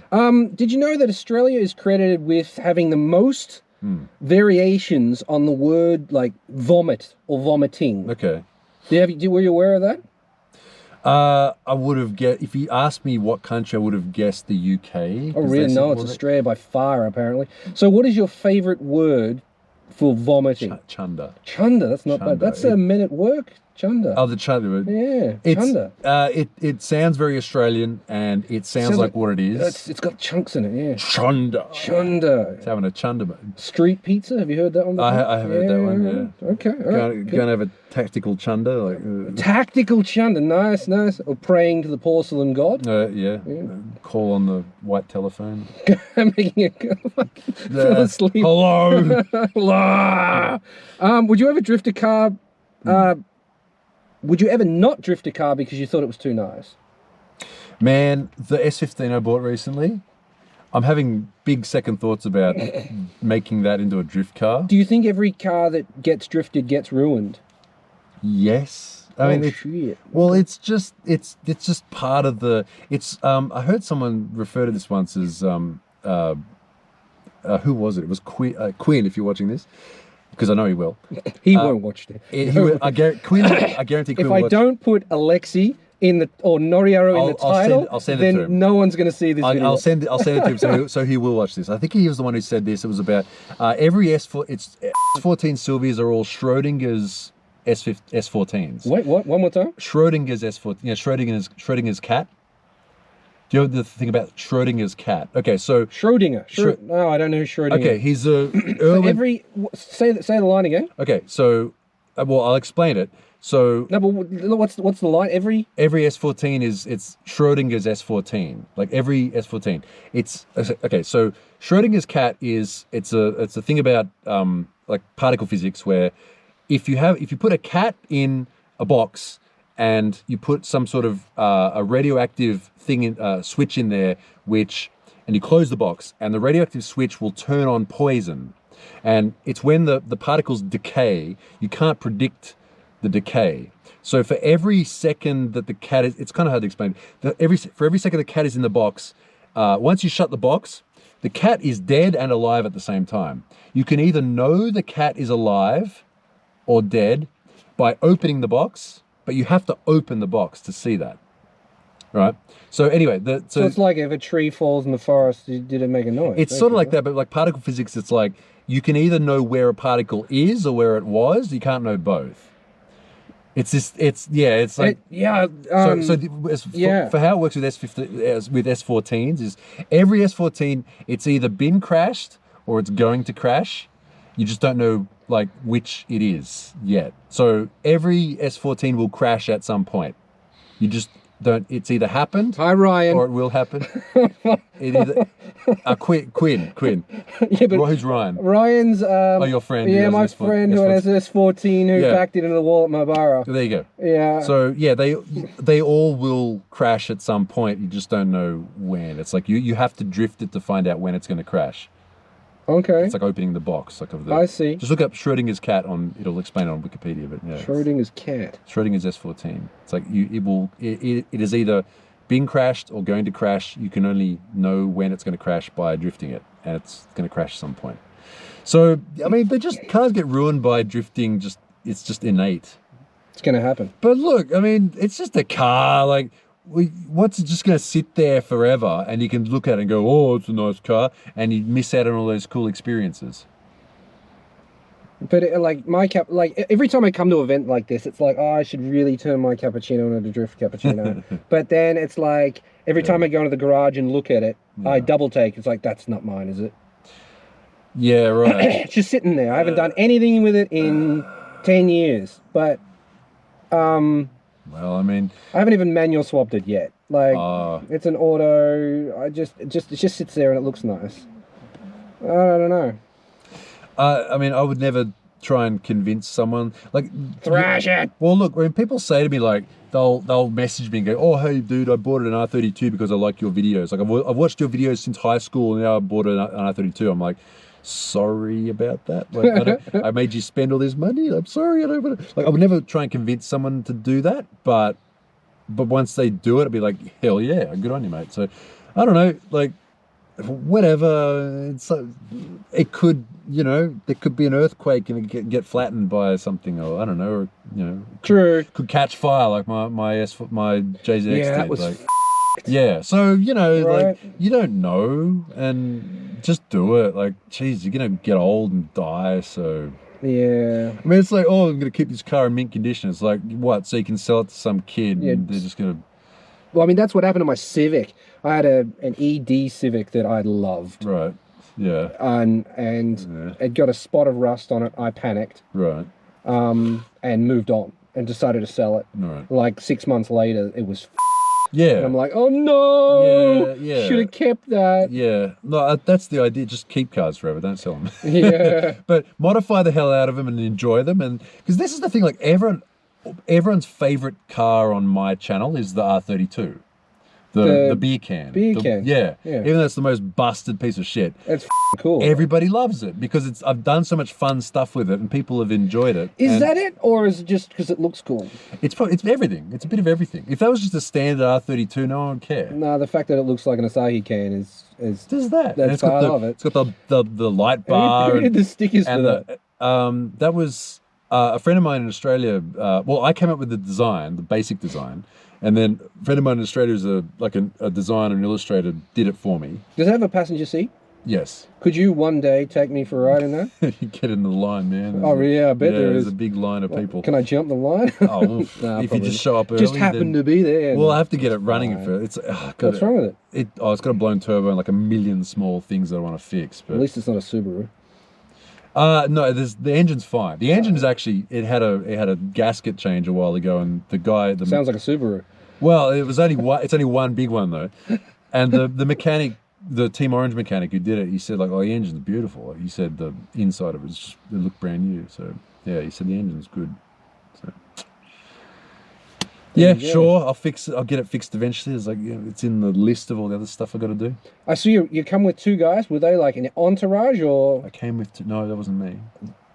Did you know that Australia is credited with having the most variations on the word like vomit or vomiting? Okay. Were you aware of that? I would have guessed, if you asked me what country, I would have guessed the UK. Oh, really? No, it's Australia by far, apparently. So what is your favourite word for vomiting? Chunda. Chunda, that's not bad. That's a Men at Work Chunder. Oh, the Chunder. Yeah, it's, Chunder. It sounds very Australian, and it sounds like what it is. It's got chunks in it, yeah. Chunder. Chunder. It's having a chunder. Street pizza, have you heard that one before? I have heard that one, yeah. Okay, all right. Going to have a tactical chunder. Tactical chunder, nice. Or praying to the porcelain god. Yeah. Call on the white telephone. Making it fell asleep. Hello. Hello. Would you ever drift a car? Would you ever not drift a car because you thought it was too nice? Man, the S15 I bought recently, I'm having big second thoughts about making that into a drift car. Do you think every car that gets drifted gets ruined? Yes. I mean, shit. Well, it's just part of the. It's. I heard someone refer to this once as who was it? It was Quinn. If you're watching this. Because I know he will. He won't watch it. I guarantee Quinn if I don't put Alexi or Noriyaro in the title, I'll send it to him. No one's going to see this video. I'll send it to him so he will watch this. I think he was the one who said this. It was about every S14 Sylvias are all Schrodinger's S14s. Wait, what? One more time? Schrodinger's S14. Yeah, Schrodinger's cat. Do you know the thing about Schrodinger's cat? Okay, so Schrodinger. No, I don't know who Schrodinger. Okay, he's a early. Say the line again. Okay, so I'll explain it. So no, but what's the line? Every S14 it's Schrodinger's S14. Like every S14, it's okay. So Schrodinger's cat it's a thing about like particle physics where if you put a cat in a box and you put some sort of a radioactive thing switch in there, and you close the box, and the radioactive switch will turn on poison, and it's when the particles decay. You can't predict the decay. So for every second that the cat is, it's kind of hard to explain. For every second the cat is in the box, once you shut the box, the cat is dead and alive at the same time. You can either know the cat is alive or dead by opening the box, but you have to open the box to see that. Right? So anyway, so it's like if a tree falls in the forest, did it make a noise? It's sort of like that, but like particle physics, it's like you can either know where a particle is or where it was. You can't know both. It's like for how it works with S14s is every S14 it's either been crashed or it's going to crash. You just don't know like which it is yet. So every S14 will crash at some point. You just don't. It's either happened. Hi Ryan. Or it will happen. Quinn. Yeah, but who's Ryan? Ryan's your friend. Yeah, my friend who has S14 who backed it into the wall at Mabara. There you go. Yeah. So yeah, they all will crash at some point. You just don't know when. It's like you have to drift it to find out when it's going to crash. Okay. It's like opening the box. I see. Just look up Schrodinger's cat it'll explain it on Wikipedia. But yeah, Schrodinger's cat. Schrodinger's S14. It's like it is either been crashed or going to crash. You can only know when it's going to crash by drifting it, and it's going to crash at some point. So I mean, cars get ruined by drifting. It's just innate. It's going to happen. But look, I mean, it's just a car. Like, what's just going to sit there forever and you can look at it and go, oh, it's a nice car, and you miss out on all those cool experiences. But every time I come to an event like this, it's like, oh, I should really turn my cappuccino into a drift cappuccino. But then it's like every time I go into the garage and look at it, I double take. It's like, that's not mine, is it? Yeah, right. It's just sitting there. I haven't done anything with it in 10 years. But well, I mean, I haven't even manual swapped it yet. Like, it's an auto. It just sits there and it looks nice. I don't know. I mean, I would never try and convince someone like thrash it. Well, look, when people say to me like they'll message me and go, "Oh, hey, dude, I bought an R32 because I like your videos. Like, I've watched your videos since high school, and now I bought an R32." I'm like, sorry about that. Like, I made you spend all this money. I'm sorry. I would never try and convince someone to do that. But once they do it, it'd be like, hell yeah, good on you, mate. So I don't know, like whatever. It's it could, there could be an earthquake and it get flattened by something, or I don't know, or true, could catch fire like my JZX. Yeah, that did. was. Yeah, so right. like you don't know, and just do it. Like, geez, you're gonna get old and die, so Yeah. I mean, it's like, oh, I'm going to keep this car in mint condition. It's like, what? So you can sell it to some kid and they're just going to... Well, I mean, that's what happened to my Civic. I had an ED Civic that I loved. Right. Yeah. And it got a spot of rust on it. I panicked. Right. And moved on and decided to sell it. Right. Like 6 months later, it was yeah. And I'm like, oh no! Yeah. Should have kept that. Yeah. No, that's the idea. Just keep cars forever. Don't sell them. Yeah. But modify the hell out of them and enjoy them. And because this is the thing, like everyone's favorite car on my channel is the R32. The beer can. Yeah. Even though it's the most busted piece of shit. It's cool. Everybody loves it because I've done so much fun stuff with it and people have enjoyed it. Is that it? Or is it just because it looks cool? It's everything. It's a bit of everything. If that was just a standard R32, no one would care. No, the fact that it looks like an Asahi can is Does that. That's part of it. It's got the light bar. Who did the stickers for that? That was a friend of mine in Australia. Well, I came up with the design, the basic design. And then a friend of mine in Australia who's a designer and illustrator did it for me. Does it have a passenger seat? Yes. Could you one day take me for a ride in that? You get in the line, man. I bet there is. There's a big line of people. Can I jump the line? Oh, well, if you just show up early. Just happen to be there. Well, I have to get it running for it. What's wrong with it? It's got a blown turbo and like a million small things that I want to fix. But at least it's not a Subaru. No, the engine's fine. The engine is actually it had a gasket change a while ago, and the guy sounds like a Subaru. Well, it's only one big one though, and the mechanic, the Team Orange mechanic who did it, he said like, oh, the engine's beautiful. He said the inside of it looked brand new. So yeah, he said the engine's good. So yeah, sure, I'll fix it. I'll get it fixed eventually. It's like it's in the list of all the other stuff I got to do. I see you come with two guys. Were they like an entourage or? I came with no, that wasn't me.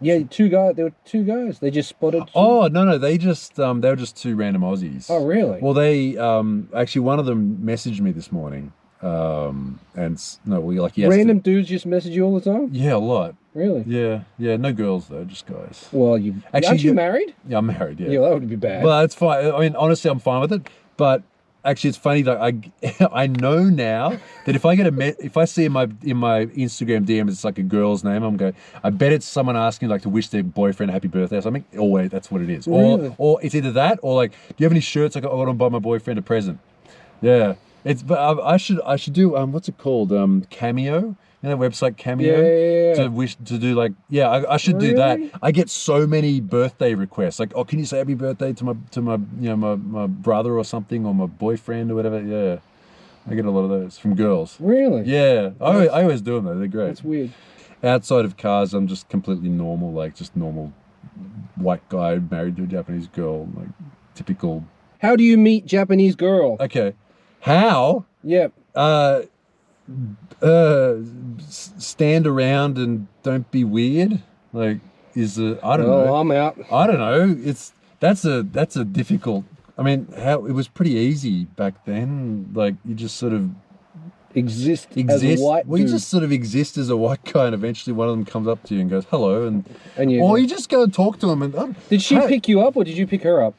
Yeah, two guys. There were two guys. They just spotted. Oh no, they just they were just two random Aussies. Oh really? Well, they actually one of them messaged me this morning, and no, we like random dudes just message you all the time. Yeah, a lot. Really? Yeah, no girls though, just guys. Well, aren't you married? Yeah, I'm married. Yeah. Yeah, well, that would be bad. Well, it's fine. I mean, honestly, I'm fine with it, but. Actually, it's funny that I know now that if I if I see in my Instagram DM it's like a girl's name, I'm going. I bet it's someone asking like to wish their boyfriend a happy birthday or something. Always, that's what it is. Really? Or it's either that or like, do you have any shirts? Like, I want to buy my boyfriend a present. Yeah, but I should do what's it called? Cameo. You know, website Cameo. Yeah. To do like I should do that. I get so many birthday requests like, oh, can you say happy birthday to my my brother or something or my boyfriend or whatever. Yeah, I get a lot of those from girls. Really? Yeah, I always do them though. They're great. That's weird. Outside of cars, I'm just completely normal, like just normal white guy married to a Japanese girl, like typical. How do you meet Japanese girl? Okay, how? Yep. Stand around and don't be weird. Like, I don't know. Oh, I'm out. I don't know. That's a difficult. I mean, it was pretty easy back then. Like, you just sort of exist as a white dude. You just sort of exist as a white guy, and eventually one of them comes up to you and goes hello, or you just go and talk to them. And did she pick you up or did you pick her up?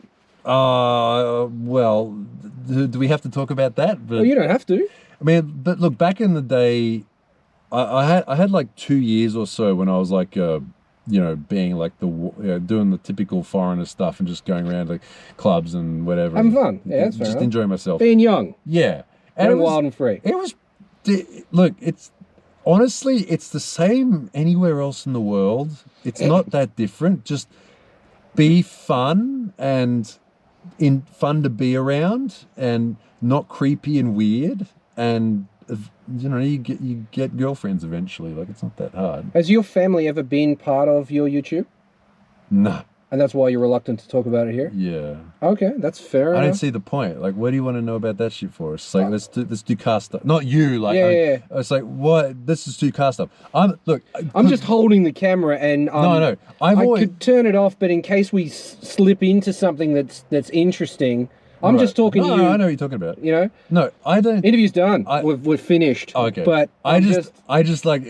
Well, do we have to talk about that? But, well, you don't have to. I mean, but look, back in the day, I had like 2 years or so when I was like, being like doing the typical foreigner stuff and just going around like clubs and whatever. Having fun. Yeah, that's fair just enough. enjoying myself. Being young. Yeah. And it was wild and free. It was, look, honestly, it's the same anywhere else in the world. It's not that different. Just be fun and fun to be around and not creepy and weird. And you get girlfriends eventually. Like, it's not that hard. Has your family ever been part of your YouTube? No. And that's why you're reluctant to talk about it here? Yeah. Okay, that's fair enough. I don't see the point. Like, what do you want to know about that shit for? It's like, let's do car stuff. Not you. Like, yeah. It's like, what? This is do car stuff. I'm just holding the camera and no. I could turn it off, but in case we slip into something that's interesting. I'm just talking to you. No, I know what you're talking about. You know? No, I don't. Interview's done. We're finished. Okay. But I just like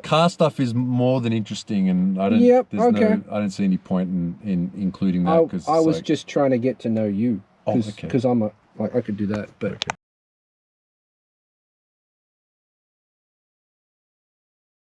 car stuff is more than interesting, and I don't. Yep. I don't see any point in including that because I was just trying to get to know you. Because I'm I could do that, but. Okay.